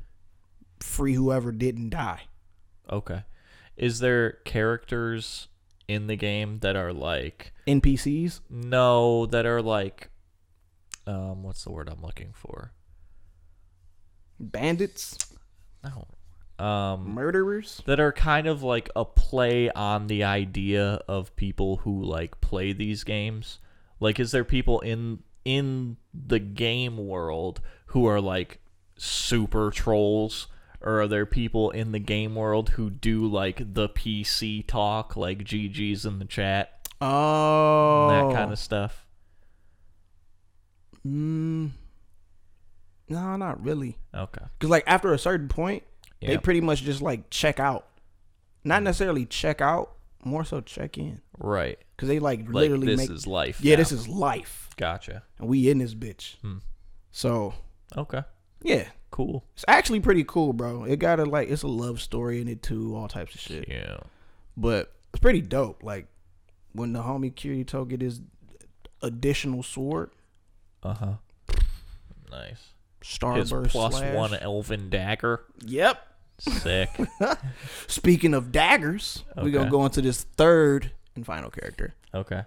S5: free whoever didn't die.
S2: Okay. Is there characters in the game that are like
S5: NPCs?
S2: No, that are like what's the word I'm looking for?
S5: Bandits?
S2: No.
S5: Murderers?
S2: That are kind of like a play on the idea of people who like play these games. Like, is there people in the game world who are like super trolls? Or are there people in the game world who do like the PC talk, like GG's in the chat?
S5: Oh.
S2: That kind of stuff?
S5: No, not really.
S2: Okay.
S5: Because like after a certain point, they pretty much just like check out. Not necessarily check out, more so check in.
S2: Right.
S5: Because they like literally
S2: this is life.
S5: Yeah,
S2: now.
S5: this is life.
S2: Gotcha.
S5: And we in this bitch. So.
S2: Okay.
S5: Yeah.
S2: Cool.
S5: It's actually pretty cool, bro. It got it's a love story in it too, all types of shit.
S2: Yeah.
S5: But it's pretty dope. Like when the homie Kirito get his additional sword.
S2: Nice.
S5: Starburst
S2: His plus
S5: slash.
S2: 1 elven dagger.
S5: Yep.
S2: Sick.
S5: Speaking of daggers, we're gonna
S2: Okay.
S5: go into this third and final character.
S2: Okay.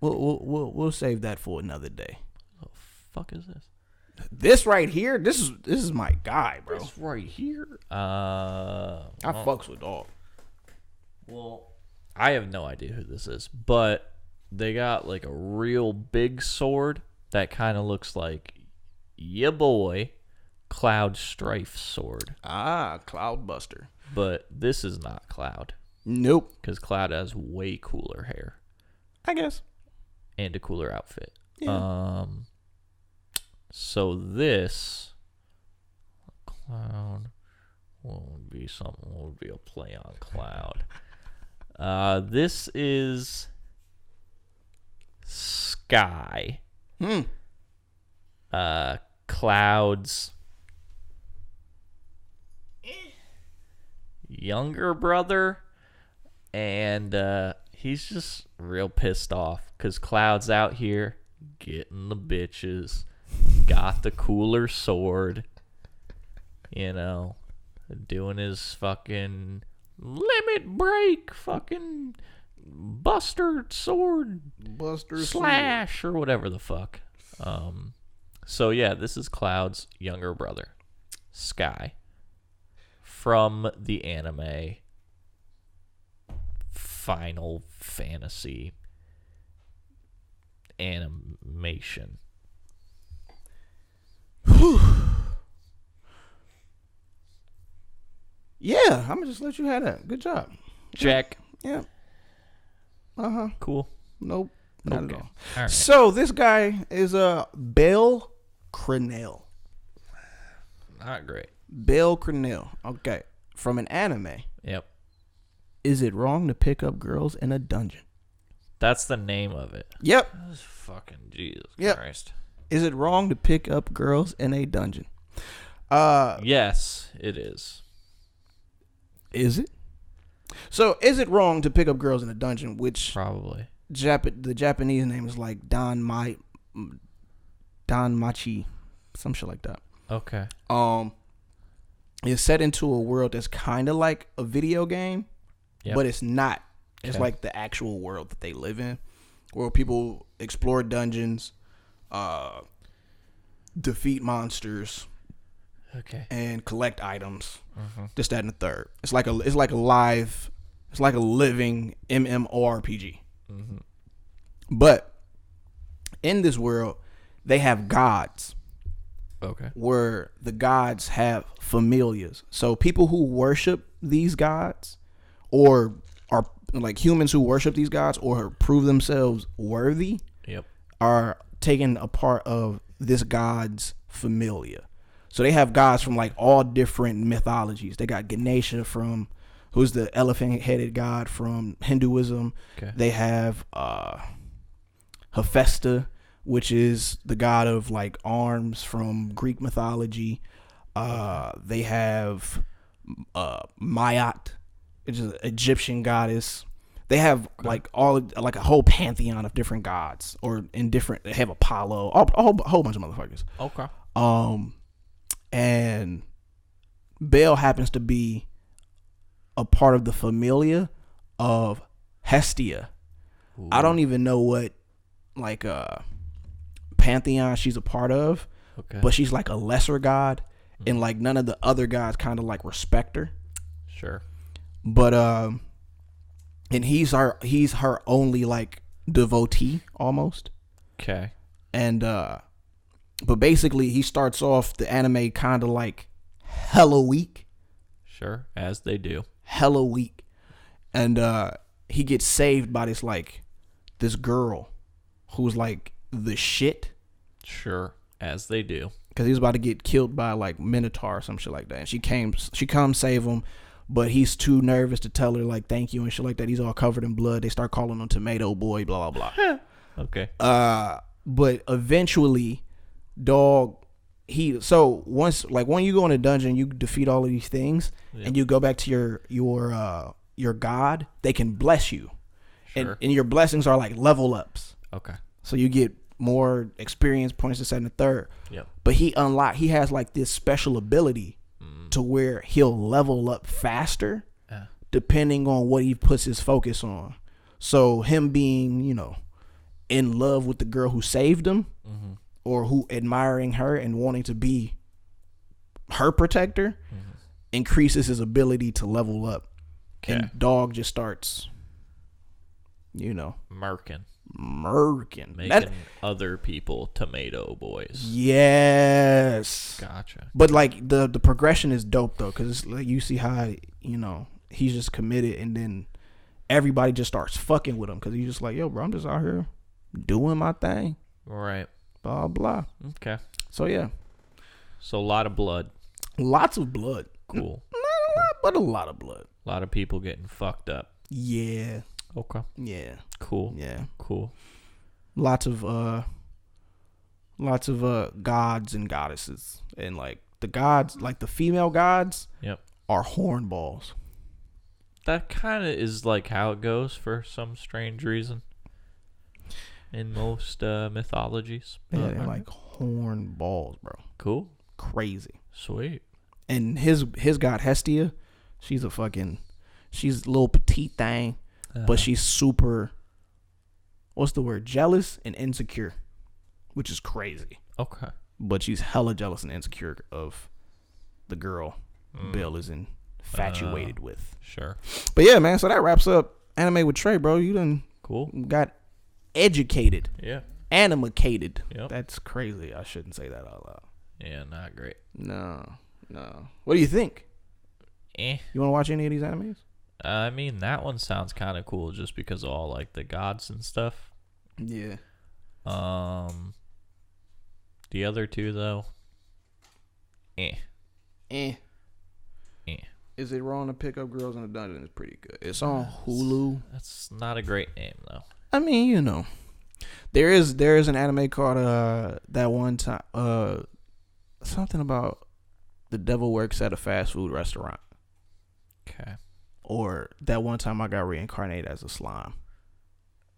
S5: We'll save that for another day.
S2: What the fuck is this?
S5: This right here, this is my guy, bro.
S2: This right here.
S5: I fucks with dog.
S2: Well, I have no idea who this is, but they got like a real big sword that kind of looks like ya boy Cloud Strife sword.
S5: Cloudbuster.
S2: But this is not Cloud,
S5: Nope.
S2: because Cloud has way cooler hair
S5: I guess.
S2: and a cooler outfit.
S5: Yeah.
S2: So this Cloud, what would be something? What would be a play on Cloud? This is Sky. Cloud's younger brother, and he's just real pissed off because Cloud's out here getting the bitches, got the cooler sword, doing his fucking limit break, fucking buster sword slash or whatever the fuck. So yeah, this is Cloud's younger brother, Sky, from the anime Final Fantasy animation.
S5: Yeah, I'm gonna just let you have that. Good job.
S2: Check.
S5: Yeah.
S2: Cool.
S5: Nope. Not
S2: Okay.
S5: at all.
S2: All right.
S5: So this guy is Bell Crenell.
S2: Not great.
S5: Bell Crenell. Okay. From an anime.
S2: Yep.
S5: Is it wrong to pick up girls in a dungeon?
S2: That's the name of it.
S5: Yep.
S2: That's fucking Jesus
S5: Yep.
S2: Christ.
S5: Is it wrong to pick up girls in a dungeon?
S2: Yes, it is.
S5: Is it? So is it wrong to pick up girls in a dungeon, which
S2: Probably.
S5: the Japanese name is like Danmachi, some shit like that.
S2: Okay.
S5: It's set into a world that's kind of like a video game,
S2: Yep.
S5: but it's not. It's
S2: Okay.
S5: like the actual world that they live in, where people explore dungeons, defeat monsters,
S2: Okay.
S5: and collect items.
S2: Mm-hmm.
S5: This, that, and the third. It's like a living MMORPG.
S2: Mm-hmm.
S5: But in this world, they have gods,
S2: Okay.
S5: where the gods have familiars. So people who worship these gods, or are like humans who worship these gods or prove themselves worthy,
S2: Yep.
S5: are taken a part of this god's familiar. So they have gods from like all different mythologies. They got Ganesha who's the elephant-headed god from Hinduism.
S2: Okay.
S5: They have Hephaestus, which is the god of like arms from Greek mythology. They have Mayat, which is an Egyptian goddess. They have like a whole pantheon of different gods, or in different. They have Apollo, a whole bunch of motherfuckers.
S2: Okay.
S5: And Bell happens to be a part of the familia of Hestia.
S2: Ooh.
S5: I don't even know what like pantheon she's a part of,
S2: Okay.
S5: but she's like a lesser god, and like none of the other gods kind of like respect her.
S2: Sure.
S5: But and he's her only like devotee almost.
S2: Okay.
S5: And but basically he starts off the anime kind of like hella weak.
S2: Sure. As they do.
S5: Hella weak. And he gets saved by this girl who's like the shit,
S2: Sure. As they do.
S5: because he was about to get killed by like Minotaur or some shit like that. And she comes save him, but he's too nervous to tell her like thank you and shit like that. He's all covered in blood. They start calling him Tomato Boy, blah blah blah.
S2: Okay.
S5: But eventually, dog, once like when you go in a dungeon, you defeat all of these things,
S2: Yep.
S5: and you go back to your god. They can bless you,
S2: Sure.
S5: and your blessings are like level ups.
S2: Okay.
S5: So you get more experience points, this, that, and the third.
S2: Yep.
S5: But he has like this special ability to where he'll level up faster depending on what he puts his focus on. So him being, you know, in love with the girl who saved him, or who admiring her and wanting to be her protector, increases his ability to level up. And dog just starts, you know, murking.
S2: Making other people tomato boys.
S5: Yes.
S2: Gotcha.
S5: But like the progression is dope though, because like you see how, you know, he's just committed, and then everybody just starts fucking with him because he's just like, yo, bro, I'm just out here doing my thing.
S2: Right.
S5: Blah blah.
S2: Okay.
S5: So yeah.
S2: So a lot of blood.
S5: Lots of blood.
S2: Cool.
S5: Not a lot, but a lot of blood.
S2: A lot of people getting fucked up.
S5: Yeah.
S2: Okay.
S5: Yeah.
S2: Cool.
S5: Yeah.
S2: Cool.
S5: Lots of gods and goddesses, and like the gods, like the female gods, are hornballs.
S2: That kind of is like how it goes for some strange reason in most mythologies.
S5: Yeah, they're like hornballs, bro.
S2: Cool.
S5: Crazy.
S2: Sweet.
S5: And his god Hestia, she's a little petite thing, but she's super, what's the word, jealous and insecure, which is crazy.
S2: Okay.
S5: But she's hella jealous and insecure of the girl Bill is infatuated with.
S2: Sure.
S5: But yeah, man, so that wraps up Anime with Trey, bro. You done got educated.
S2: Yeah.
S5: Animated.
S2: Yep.
S5: That's crazy. I shouldn't say that out loud.
S2: Yeah, not great.
S5: No. What do you think?
S2: You
S5: want to watch any of these animes?
S2: I mean, that one sounds kind of cool just because of all like the gods and stuff.
S5: Yeah.
S2: The other two though.
S5: Is it wrong to pick up girls in a dungeon? It's pretty good. It's on Hulu.
S2: That's not a great name though.
S5: I mean, you know, there is an anime called that one time something about the devil works at a fast food restaurant.
S2: Okay.
S5: Or that one time I got reincarnated as a slime.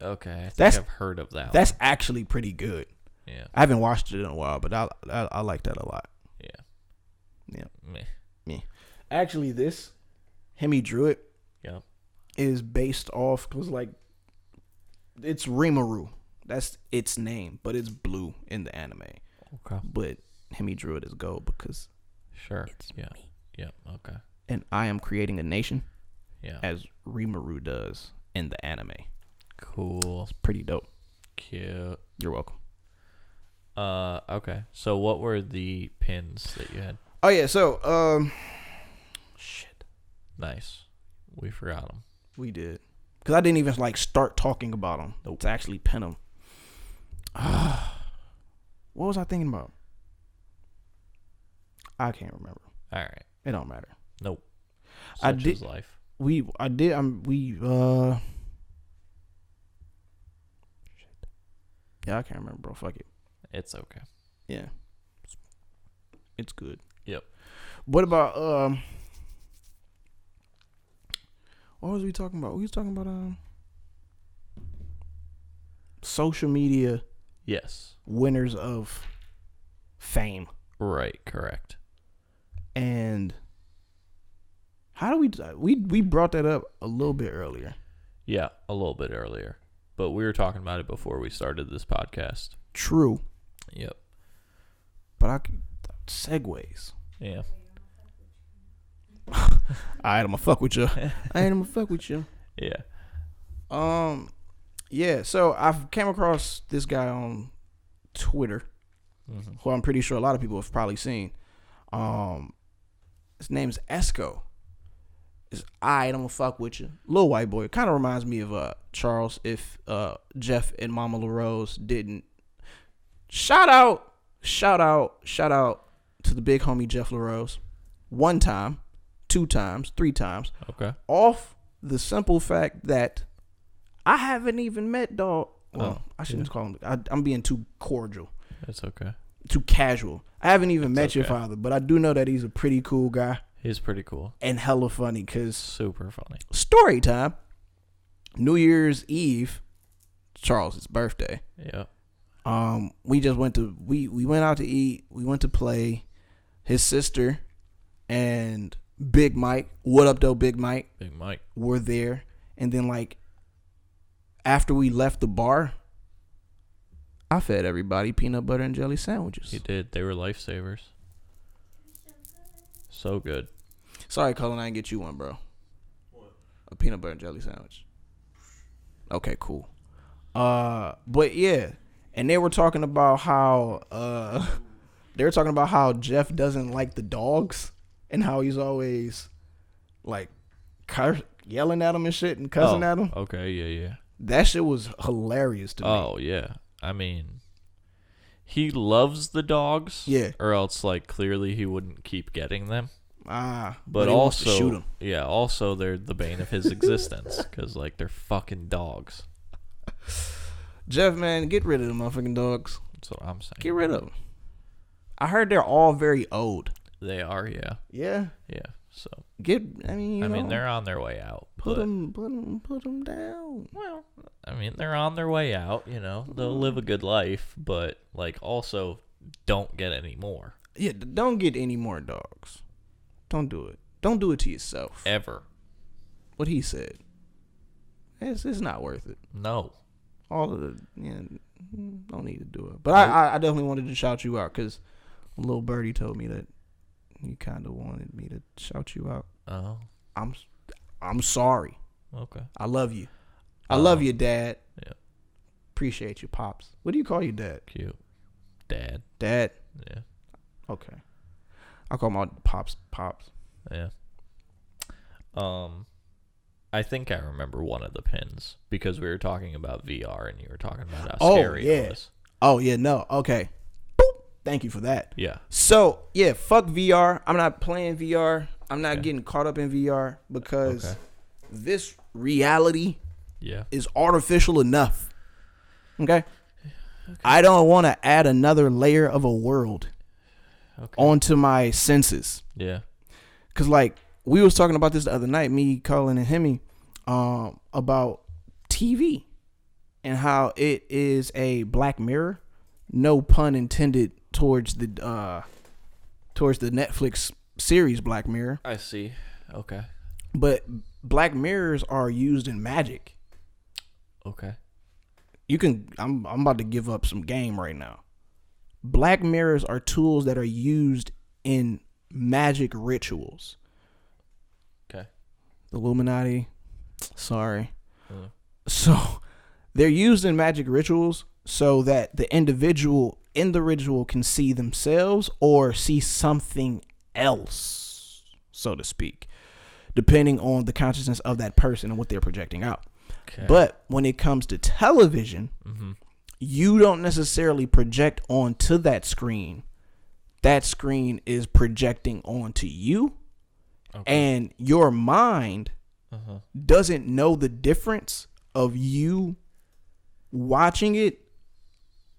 S2: Okay, I think I've heard of that.
S5: That's actually pretty good.
S2: Yeah.
S5: I haven't watched it in a while, but I like that a lot.
S2: Yeah.
S5: Meh. Actually, this Hemi Druid is based off, because like it's Rimuru. That's its name, but it's blue in the anime.
S2: Okay.
S5: But Hemi Druid is gold because it's me.
S2: Yeah. Okay.
S5: And I am creating a nation.
S2: Yeah.
S5: As Rimuru does in the anime.
S2: Cool.
S5: It's pretty dope.
S2: Cute.
S5: You're welcome.
S2: Okay. So what were the pins that you had?
S5: Oh yeah, so shit.
S2: Nice. We forgot them.
S5: We did. Because I didn't even like start talking about them.
S2: Nope.
S5: To actually pin them. What was I thinking about? I can't remember.
S2: All right.
S5: It don't matter.
S2: Nope.
S5: I
S2: Such
S5: did.
S2: is life.
S5: Yeah, I can't remember, bro. Fuck it.
S2: It's okay.
S5: Yeah. It's good.
S2: Yep.
S5: What about what was we talking about? We was talking about social media.
S2: Yes.
S5: Winners of fame.
S2: Right. Correct.
S5: And how do we brought that up a little bit earlier.
S2: Yeah, a little bit earlier. But we were talking about it before we started this podcast.
S5: True.
S2: Yep.
S5: But segues.
S2: Yeah.
S5: Alright, I'm gonna fuck with you. Yeah. Yeah, so I've came across this guy on Twitter, who I'm pretty sure a lot of people have probably seen. His name's Esco. I'm gonna fuck with you. Little white boy. Kind of reminds me of Charles if Jeff and Mama LaRose didn't. Shout out to the big homie Jeff LaRose. 1 time, 2 times, 3 times.
S2: Okay.
S5: Off the simple fact that I haven't even met dog. Well, I shouldn't call him. I'm being too cordial.
S2: That's okay.
S5: Too casual. I haven't even met your father, but I do know that he's a pretty cool guy.
S2: He's pretty cool.
S5: And hella funny, because
S2: super funny.
S5: Story time. New Year's Eve, Charles' birthday.
S2: Yep.
S5: We just went to we went out to eat. We went to play. His sister and Big Mike. What up, though, Big Mike?
S6: Big Mike.
S5: Were there, and then like after we left the bar, I fed everybody peanut butter and jelly sandwiches.
S6: He did. They were lifesavers. So good.
S5: Sorry, Cullen, I didn't get you one, bro.
S4: What?
S5: A peanut butter and jelly sandwich. Okay, cool. But yeah, and they were talking about how Jeff doesn't like the dogs and how he's always like yelling at them and shit and cussing at them.
S6: Okay, yeah.
S5: That shit was hilarious to me.
S6: Oh, yeah. I mean, he loves the dogs.
S5: Yeah.
S6: Or else, like, clearly he wouldn't keep getting them.
S5: But he wants to
S6: also,
S5: shoot them.
S6: yeah, also they're the bane of his existence because, like, they're fucking dogs.
S5: Jeff, man, get rid of the motherfucking dogs.
S6: That's what I'm saying.
S5: Get rid of them. I heard they're all very old.
S6: They are, yeah.
S5: Yeah.
S6: Yeah, so.
S5: I mean,
S6: They're on their way out.
S5: Put them down.
S6: Well, I mean, they're on their way out, you know. They'll live a good life, but, like, also don't get any more.
S5: Yeah, don't get any more dogs. Don't do it. Don't do it to yourself.
S6: Ever.
S5: What he said. It's not worth it.
S6: No.
S5: All of the, don't need to do it. But I definitely wanted to shout you out because little birdie told me that he kind of wanted me to shout you out.
S6: Oh.
S5: I'm sorry.
S6: Okay.
S5: I love you. I love you, Dad.
S6: Yeah.
S5: Appreciate you, Pops. What do you call you, Dad?
S6: Cute. Dad.
S5: Dad?
S6: Yeah.
S5: Okay. I call my Pops.
S6: Yeah. I think I remember one of the pins because we were talking about VR and you were talking about how scary it was.
S5: Oh, yeah, no. Okay. Boop. Thank you for that.
S6: Yeah.
S5: So, yeah, fuck VR. I'm not playing VR. I'm not getting caught up in VR because this reality is artificial enough. Okay? I don't want to add another layer of a world onto my senses.
S6: Yeah.
S5: Because, like, we was talking about this the other night, me, Colin, and Hemi, about TV and how it is a Black Mirror. No pun intended towards the Netflix series Black Mirror.
S6: I see. Okay.
S5: But Black Mirrors are used in magic.
S6: Okay.
S5: I'm about to give up some game right now. Black Mirrors are tools that are used in magic rituals.
S6: Okay.
S5: The Illuminati. Sorry. So they're used in magic rituals so that the individual in the ritual can see themselves or see something else, so to speak, depending on the consciousness of that person and what they're projecting out. Okay. But when it comes to television, you don't necessarily project onto that screen. That screen is projecting onto you, and your mind doesn't know the difference of you watching it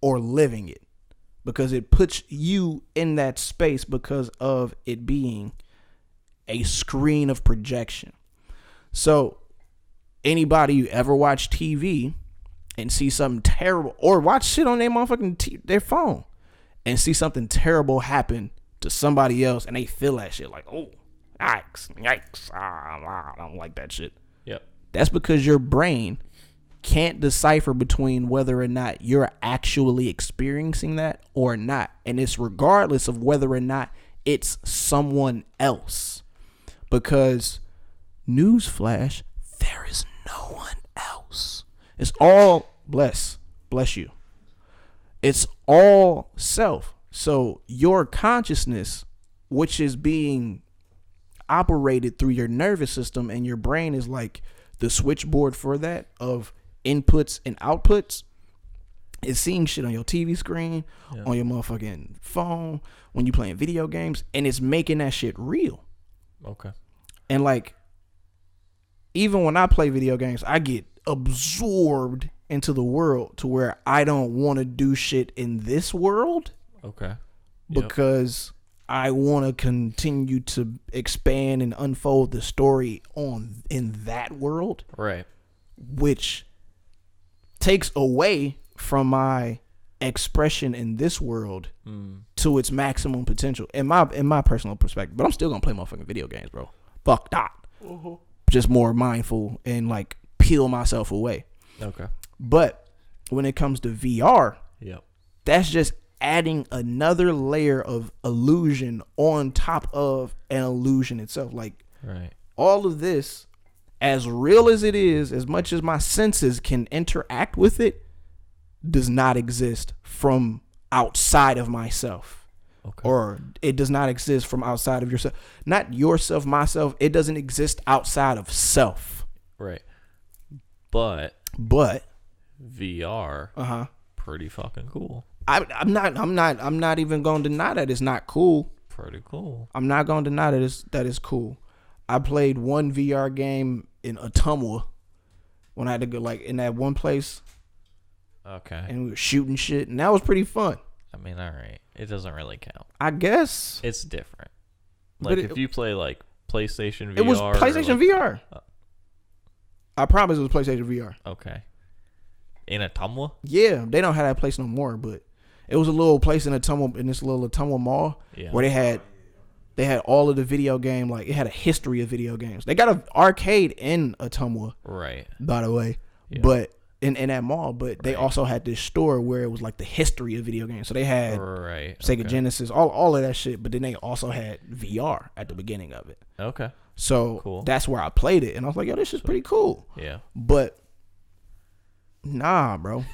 S5: or living it, because it puts you in that space because of it being a screen of projection. So anybody who ever watch TV and see something terrible, or watch shit on their motherfucking their phone and see something terrible happen to somebody else, and they feel that shit like, oh, yikes, I don't like that shit.
S6: Yep.
S5: That's because your brain can't decipher between whether or not you're actually experiencing that or not. And it's regardless of whether or not it's someone else. Because, newsflash, there is no one else. It's all, bless you. It's all self. So your consciousness, which is being operated through your nervous system, and your brain is like the switchboard for that of inputs and outputs, is seeing shit on your TV screen, on your motherfucking phone, when you playing video games, and it's making that shit real.
S6: Okay.
S5: And like, even when I play video games, I get absorbed into the world to where I don't want to do shit in this world.
S6: Okay.
S5: Because I want to continue to expand and unfold the story in that world.
S6: Right.
S5: Which takes away from my expression in this world to its maximum potential in my personal perspective. But I'm still gonna play motherfucking video games, bro. Fuck that. Just more mindful and like peel myself away.
S6: Okay.
S5: But when it comes to VR,
S6: Yep.
S5: that's just adding another layer of illusion on top of an illusion itself. Like
S6: Right.
S5: all of this, as real as it is, as much as my senses can interact with it, does not exist from outside of myself.
S6: Okay.
S5: Or it does not exist from outside of yourself. Not yourself, myself. It doesn't exist outside of self.
S6: Right. But
S5: But
S6: VR, pretty fucking cool.
S5: I'm not even going to deny that it's not cool.
S6: Pretty cool.
S5: I'm not going to deny that it's cool. I played one VR game in Ottumwa when I had to go like in that one place
S6: Okay.
S5: and we were shooting shit, and that was pretty fun.
S6: I mean, all right. It doesn't really count.
S5: I guess
S6: It's different.
S5: But
S6: Like if you play like PlayStation VR.
S5: it was
S6: or,
S5: PlayStation
S6: like,
S5: VR. I promise it was PlayStation VR.
S6: Okay. In a Tumwa?
S5: Yeah, they don't have that place no more, but it was a little place in this little Ottumwa mall
S6: Yeah.
S5: where they had all of the video game, like it had a history of video games. They got an arcade in Ottumwa,
S6: Right.
S5: by the way,
S6: Yeah.
S5: but in that mall, but they
S6: Right.
S5: also had this store where it was like the history of video games. So they had
S6: Right.
S5: Sega
S6: Okay.
S5: Genesis, all of that shit, but then they also had VR at the beginning of it.
S6: Okay.
S5: So
S6: Cool.
S5: that's where I played it, and I was like, yo, this is pretty cool.
S6: Yeah.
S5: But nah, bro.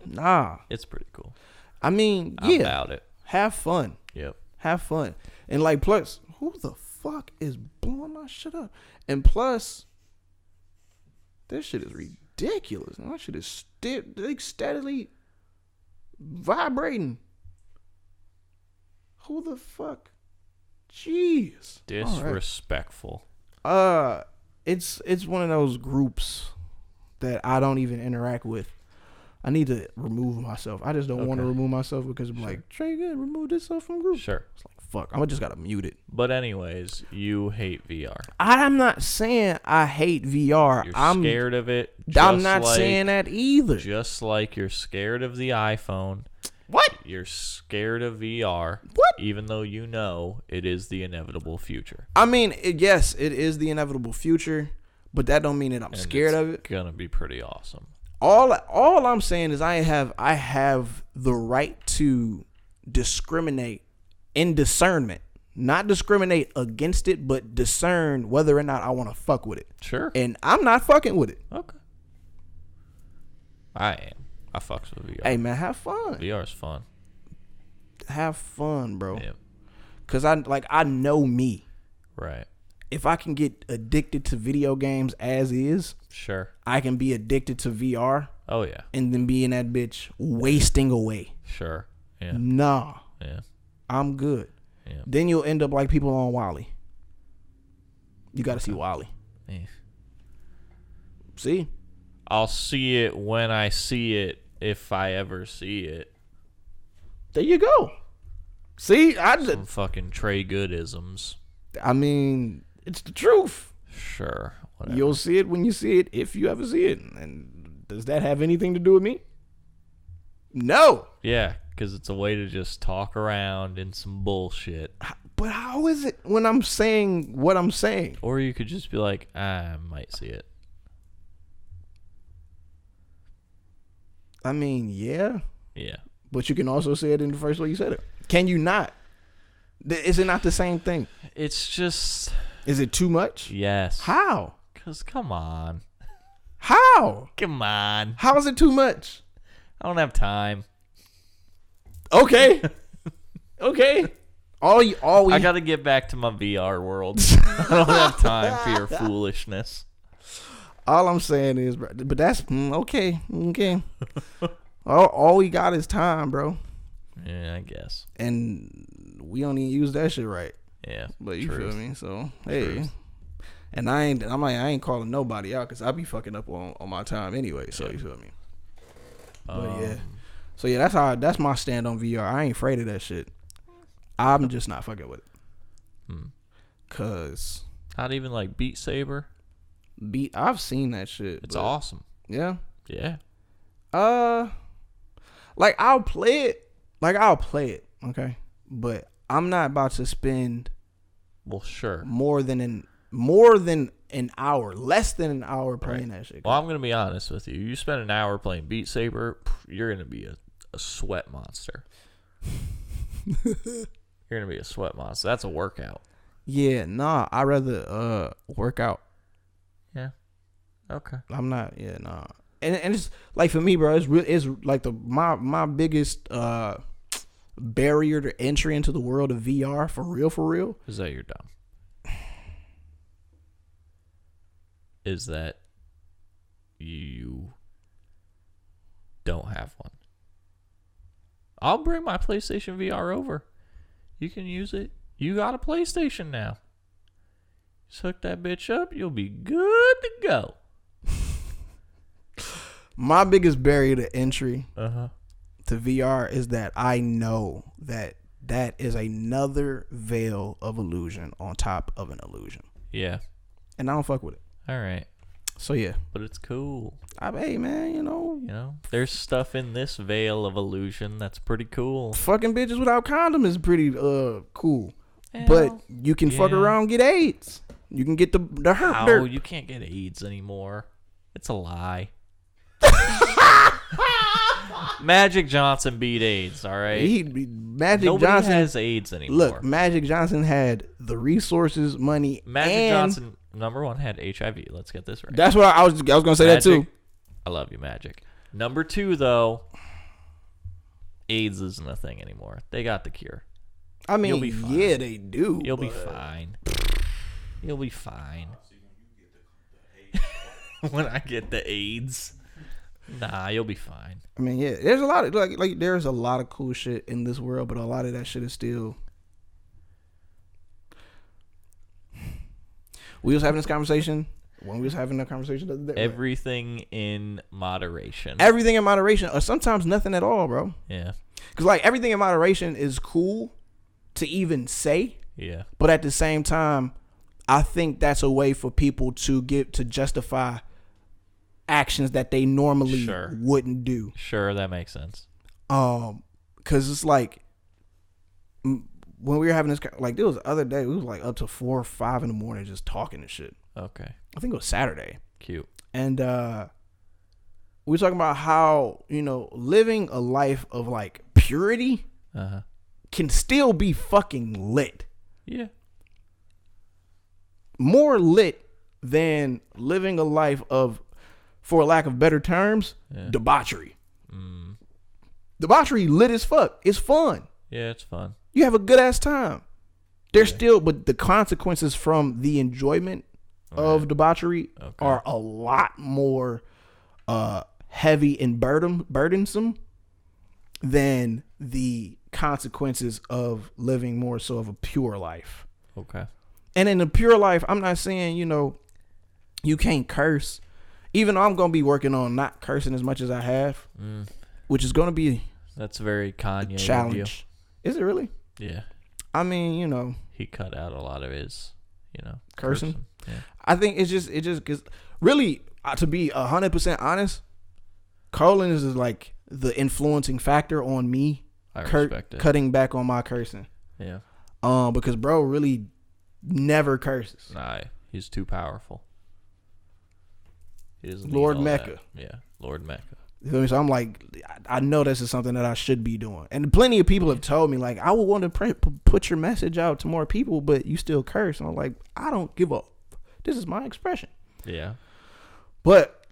S5: Nah.
S6: It's pretty cool.
S5: I mean,
S6: I'm
S5: yeah.
S6: about it.
S5: Have fun.
S6: Yep.
S5: Have fun. And like plus, who the fuck is blowing my shit up? And plus, this shit is ridiculous. And that shit is steadily vibrating. Who the fuck? Jeez. All right.
S6: Disrespectful.
S5: It's one of those groups that I don't even interact with. I need to remove myself. I just don't want to
S6: Okay.
S5: remove myself because I'm like, Trey, good, remove this stuff from group.
S6: Sure.
S5: It's like, fuck, I just gotta mute it.
S6: But anyways, you hate VR.
S5: I'm not saying I hate VR.
S6: You're
S5: I'm
S6: scared of it.
S5: I'm
S6: just
S5: not
S6: like-
S5: saying that either.
S6: Just like you're scared of the iPhone.
S5: What?
S6: You're scared of VR.
S5: What?
S6: Even though you know it is the inevitable future.
S5: I mean, yes, it is the inevitable future, but that don't mean that I'm
S6: And
S5: scared of it.
S6: It's gonna be pretty awesome.
S5: All I'm saying is I have the right to discriminate in discernment. Not discriminate against it, but discern whether or not I want to fuck with it.
S6: Sure.
S5: And I'm not fucking with it.
S6: Okay. I am. I fucks with VR.
S5: Hey man, have fun.
S6: VR's fun.
S5: Have fun, bro.
S6: Yep.
S5: Cause I know me.
S6: Right.
S5: If I can get addicted to video games as is,
S6: Sure.
S5: I can be addicted to VR
S6: Oh yeah.
S5: and then be in that bitch wasting away.
S6: Sure. Yeah.
S5: Nah,
S6: Yeah.
S5: I'm good.
S6: Yeah.
S5: Then you'll end up like people on Wally. You got to see Wally.
S6: Yeah.
S5: See?
S6: I'll see it when I see it, if I ever see it.
S5: There you go. See?
S6: Some fucking Trey Goodisms.
S5: I mean, it's the truth.
S6: Sure. Whatever.
S5: You'll see it when you see it, if you ever see it. And does that have anything to do with me? No.
S6: Yeah, because it's a way to just talk around in some bullshit.
S5: But how is it when I'm saying what I'm saying?
S6: Or you could just be like, I might see it.
S5: I mean, yeah.
S6: Yeah.
S5: But you can also say it in the first way you said it. Can you not? Is it not the same thing?
S6: It's just,
S5: Is it too much?
S6: yes.
S5: How?
S6: Because come on.
S5: How?
S6: Come on.
S5: How is it too much?
S6: I don't have time.
S5: Okay. Okay. All we
S6: I got to get back to my VR world. I don't have time for your foolishness.
S5: all I'm saying is, bro, but that's okay. Okay. all we got is time, bro.
S6: Yeah, I guess.
S5: And we don't even use that shit right.
S6: Yeah.
S5: But you
S6: truth.
S5: feel me? So hey.
S6: Truth.
S5: And I ain't calling nobody out because I be fucking up on my time anyway. So
S6: Yeah.
S5: you feel me? But yeah. So yeah, that's my stand on VR. I ain't afraid of that shit. I'm just not fucking with it. Cause
S6: Not even like Beat Saber.
S5: I've seen that shit.
S6: It's
S5: but-
S6: awesome.
S5: Yeah.
S6: Yeah.
S5: Like I'll play it. Okay, but I'm not about to spend
S6: Well, sure.
S5: more than an hour, less than an hour playing that shit.
S6: Well, I'm gonna be honest with you. You spend an hour playing Beat Saber, you're gonna be a sweat monster. You're gonna be a sweat monster. That's a workout.
S5: Yeah, nah. I'd rather work out.
S6: Yeah. Okay.
S5: I'm not. Yeah, nah. And it's like for me, bro. It's like my biggest barrier to entry into the world of VR for real.
S6: Is that you're dumb? Is that you don't have one? I'll bring my PlayStation VR over. You can use it. You got a PlayStation now. Just hook that bitch up. You'll be good to go.
S5: My biggest barrier to entry
S6: Uh-huh.
S5: to VR is that I know that is another veil of illusion on top of an illusion,
S6: Yeah.
S5: and I don't fuck with it.
S6: All right.
S5: So yeah,
S6: But it's cool.
S5: hey man,
S6: You know, there's stuff in this veil of illusion that's pretty cool.
S5: fucking bitches without condom is pretty cool,
S6: Hell,
S5: but you can fuck
S6: yeah.
S5: around and get AIDS. You can get the hurt
S6: How?
S5: dirt.
S6: You can't get AIDS anymore. It's a lie. Magic Johnson beat AIDS, all right?
S5: Magic
S6: Nobody
S5: Johnson
S6: has AIDS anymore.
S5: Look, Magic Johnson had the resources, money,
S6: Magic
S5: and
S6: Johnson, number one, had HIV. Let's get this right.
S5: That's what I was gonna say that too.
S6: Magic, I love you, Magic. Number two, though, AIDS isn't a thing anymore. They got the cure.
S5: I mean,
S6: You'll be fine.
S5: yeah, they do.
S6: You'll be
S5: but
S6: fine. You'll be fine. When I get the AIDS. Nah, you'll be fine.
S5: I mean, yeah, there's a lot of like there's a lot of cool shit in this world, but a lot of that shit is still. We was having this conversation when we was having that conversation the other day.
S6: Everything in moderation.
S5: Everything in moderation, or sometimes nothing at all, bro.
S6: Yeah.
S5: Because like everything in moderation is cool to even say,
S6: Yeah.
S5: but at the same time, I think that's a way for people to justify actions that they normally
S6: Sure.
S5: wouldn't do.
S6: Sure, that makes sense.
S5: Because it's like when we were having this, like there was the other day, we was like up to 4 or 5 in the morning just talking and shit.
S6: Okay.
S5: I think it was Saturday,
S6: Cute.
S5: and we were talking about how living a life of like purity
S6: Uh-huh.
S5: can still be fucking lit.
S6: Yeah.
S5: More lit than living a life of, for lack of better terms, debauchery. Debauchery lit as fuck. It's fun.
S6: Yeah, it's fun.
S5: You have a good ass time. There's still, but the consequences from the enjoyment of debauchery are a lot more heavy and burdensome than the consequences of living more so of a pure life.
S6: Okay.
S5: And in a pure life, I'm not saying, you can't curse. Even though I'm going to be working on not cursing as much as I have, which is going to be
S6: That's very Kanye
S5: a
S6: of
S5: challenge. Is it really?
S6: you. Yeah.
S5: I mean,
S6: He cut out a lot of his,
S5: cursing.
S6: Yeah.
S5: I think it just because really, to be 100% honest, Colin is like the influencing factor on me
S6: I respect it.
S5: cutting back on my cursing.
S6: Yeah.
S5: Because bro really never curses.
S6: Nah, he's too powerful. He doesn't need
S5: Lord
S6: all
S5: Mecca.
S6: that. Yeah, Lord Mecca.
S5: You feel me? So I'm like, I know this is something that I should be doing. And plenty of people have told me, like, I would want to put your message out to more people, but you still curse. And I'm like, I don't give up. This is my expression.
S6: Yeah.
S5: But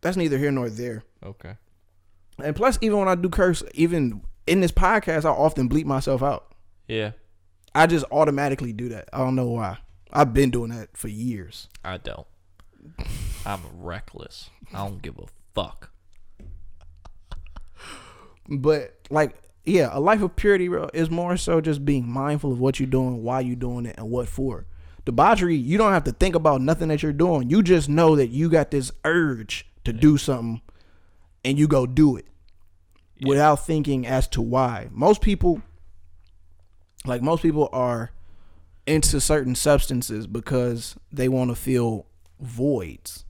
S5: that's neither here nor there.
S6: Okay.
S5: And plus, even when I do curse, even in this podcast, I often bleep myself out.
S6: Yeah.
S5: I just automatically do that. I don't know why. I've been doing that for years.
S6: I don't. I'm reckless. I don't give a fuck.
S5: But like, yeah, a life of purity, bro, is more so just being mindful of what you're doing, why you're doing it, and what for. Debauchery, you don't have to think about nothing that you're doing. You just know that you got this urge to do something, and you go do it without thinking as to why. Most people are into certain substances because they want to fill voids,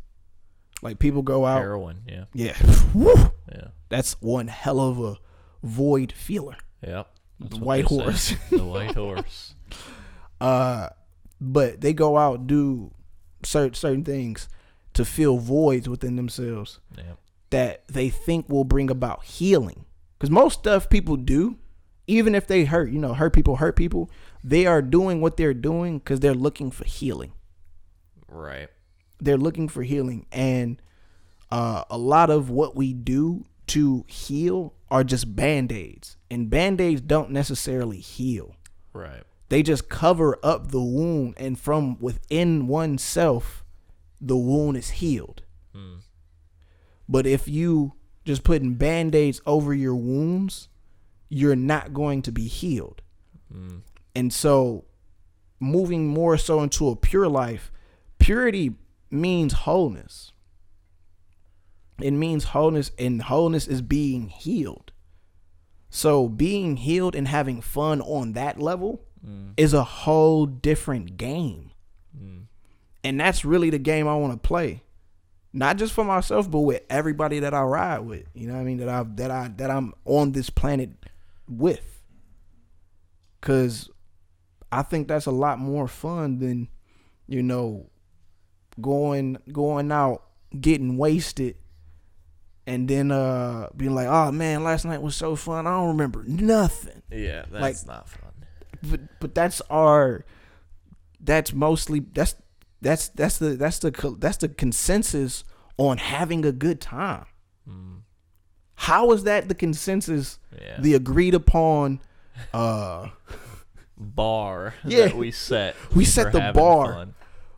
S5: Like people go out.
S6: Heroin, yeah.
S5: Yeah. Woo.
S6: Yeah.
S5: That's one hell of a void feeler.
S6: Yep. That's
S5: The
S6: what
S5: white
S6: they say.
S5: horse.
S6: The white horse.
S5: But they go out do certain things to fill voids within themselves
S6: Yep.
S5: that they think will bring about healing. Because most stuff people do, even if they hurt people, they are doing what they're doing because they're looking for healing.
S6: Right.
S5: They're looking for healing. And a lot of what we do to heal are just Band-Aids. And Band-Aids don't necessarily heal.
S6: Right.
S5: They just cover up the wound. And from within oneself, the wound is healed. But if you just putting Band-Aids over your wounds, you're not going to be healed. And so moving more so into a pure life, purity means wholeness. It means wholeness, and wholeness is being healed. So being healed and having fun on that level is a whole different game. And that's really the game I want to play. Not just for myself, but with everybody that I ride with. You know what I mean? That I'm on this planet with. Cause I think that's a lot more fun than, going out, getting wasted, and then being like, oh man, last night was so fun. I don't remember nothing.
S6: Yeah, that's not fun.
S5: But that's the consensus on having a good time. How is that the consensus?
S6: Yeah.
S5: The agreed upon
S6: bar
S5: Yeah.
S6: that we set.
S5: We set
S6: for
S5: the
S6: having
S5: bar.
S6: fun.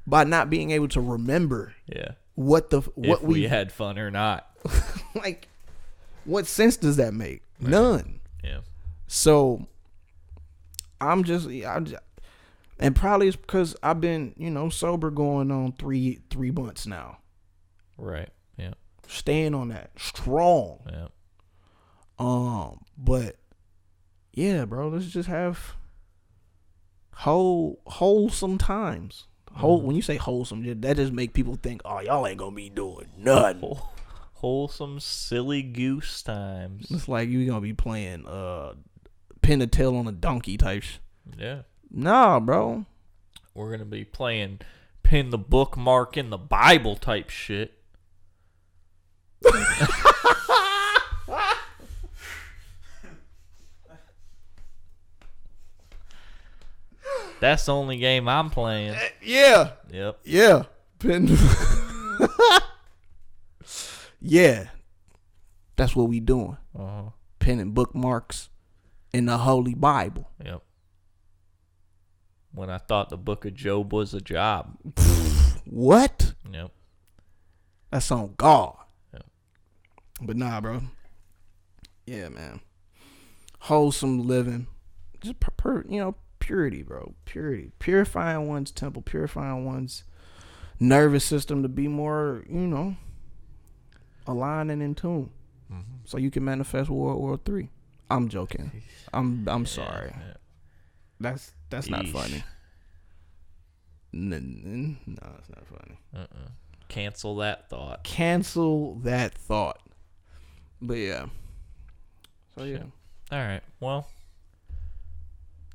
S5: By not being able to remember
S6: Yeah.
S5: what
S6: If we had fun or not.
S5: like, what sense does that make?
S6: Right.
S5: None.
S6: Yeah.
S5: So I'm just, and probably it's because I've been, sober going on three months now.
S6: Right. Yeah.
S5: Staying on that strong.
S6: Yeah.
S5: But yeah, bro, let's just have wholesome times. When you say wholesome, that just make people think, oh, y'all ain't gonna be doing nothing.
S6: Wholesome, silly goose times.
S5: It's like you gonna be playing pin a tail on a donkey type.
S6: Yeah.
S5: Nah, bro.
S6: We're gonna be playing pin the bookmark in the Bible type shit. That's the only game I'm playing.
S5: Yeah.
S6: Yep.
S5: Yeah. Pin. Yeah. That's what we doing.
S6: Uh-huh.
S5: Pinning bookmarks in the Holy Bible.
S6: Yep. When I thought the book of Job was a job.
S5: What?
S6: Yep.
S5: That's on God.
S6: Yep.
S5: But nah, bro. Yeah, man. Wholesome living. Just purity, bro. Purity. Purifying one's temple. Purifying one's nervous system to be more, aligned and in tune. So you can manifest World War III. I'm joking. I'm sorry.
S6: Yeah.
S5: That's not
S6: Yeesh.
S5: funny. No, it's not funny.
S6: Cancel that thought.
S5: Cancel that thought. But yeah. So yeah.
S6: All right. Well,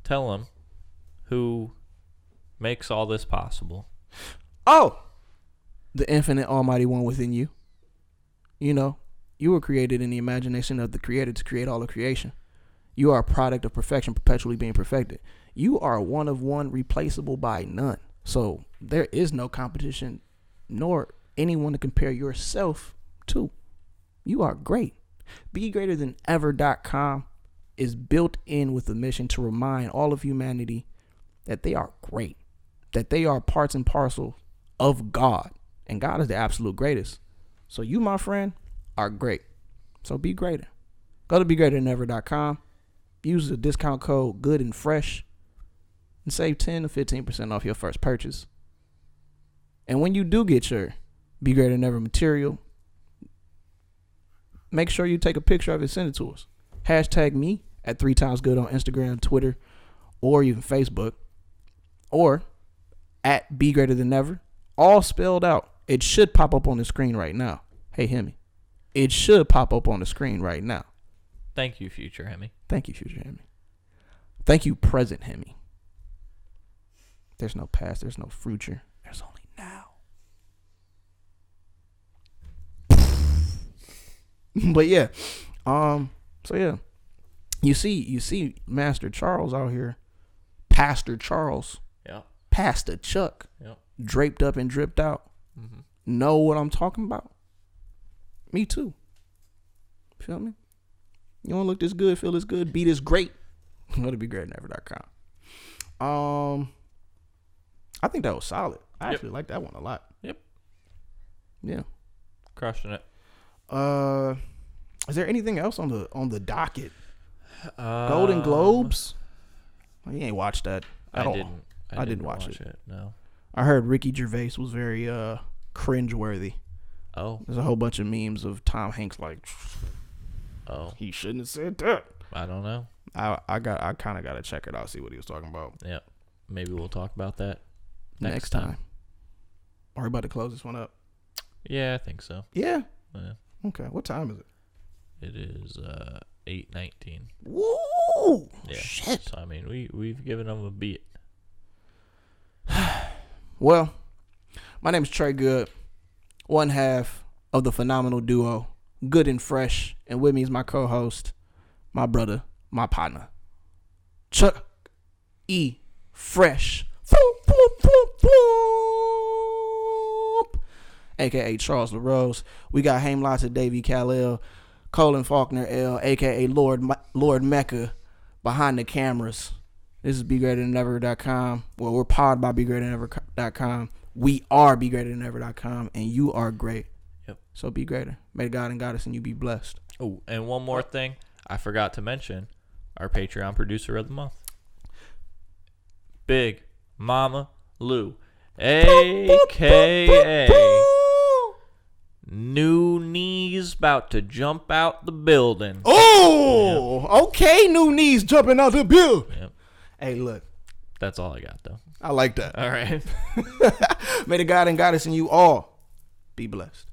S6: tell him who makes all this possible.
S5: Oh, the infinite almighty one within you. You were created in the imagination of the creator to create all of creation. You are a product of perfection, perpetually being perfected. You are one of one, replaceable by none. So there is no competition nor anyone to compare yourself to. You are great. BeGreaterThanEver.com is built in with a mission to remind all of humanity that they are great, that they are parts and parcel of God, and God is the absolute greatest. So you, my friend, are great. So be greater. Go to BeGreaterThanEver.com. Use the discount code GOOD and FRESH and save 10 to 15% off your first purchase. And when you do get your Be Greater Than Ever material, make sure you take a picture of it and send it to us. Hashtag me at 3timesgood on Instagram, Twitter, or even Facebook. Or at Be Greater Than Ever. All spelled out. It should pop up on the screen right now. Hey, Hemi. It should pop up on the screen right now.
S6: Thank you, future Hemi.
S5: Thank you, future Hemi. Thank you, present Hemi. There's no past. There's no future. There's only now. But yeah. So yeah. You see Master Charles out here. Pastor Charles.
S6: Yep.
S5: Pastor Chuck.
S6: Yep.
S5: Draped up and dripped out.
S6: Mm-hmm.
S5: Know what I'm talking about? Me too. Feel me? You want to look this good, feel this good, be this great? Go to BeGreatNever.com. I think that was solid. I actually like that one a lot.
S6: Yep.
S5: Yeah.
S6: Crushing it.
S5: Is there anything else on the docket? Golden Globes? Oh, you ain't watched that at all.
S6: I
S5: didn't watch it.
S6: No.
S5: I heard Ricky Gervais was very cringeworthy.
S6: Oh.
S5: There's a whole bunch of memes of Tom Hanks like,
S6: Oh.
S5: he shouldn't have said that.
S6: I don't know.
S5: I kind of got to check it out, see what he was talking about.
S6: Yep. Maybe we'll talk about that
S5: Next time. Are we about to close this one up?
S6: Yeah, I think so.
S5: Yeah.
S6: Yeah.
S5: Okay. What time is it?
S6: It is 8:19.
S5: Woo!
S6: Yeah.
S5: Shit.
S6: So I mean, we've given them a beat.
S5: Well, my name is Trey Good, one half of the phenomenal duo, Good and Fresh, and with me is my co-host, my brother, my partner, Chuck E. Fresh, aka Charles LaRose. We got Haim Lotta, Davey Kal-El, Colin Faulkner L, aka Lord Mecca, behind the cameras. This is BeGreaterThanEver.com. Well, we're powered by BeGreaterThanEver.com. We are BeGreaterThanEver.com, and you are great.
S6: Yep.
S5: So be greater. May God and Goddess and you be blessed.
S6: Oh, and one more thing I forgot to mention: our Patreon producer of the month, Big Mama Lou, aka New Knees about to jump out the building.
S5: Oh, okay, new knees jumping out the building.
S6: Yep.
S5: Hey, look.
S6: That's all I got, though.
S5: I like that.
S6: All right.
S5: May the God and Goddess and you all be blessed.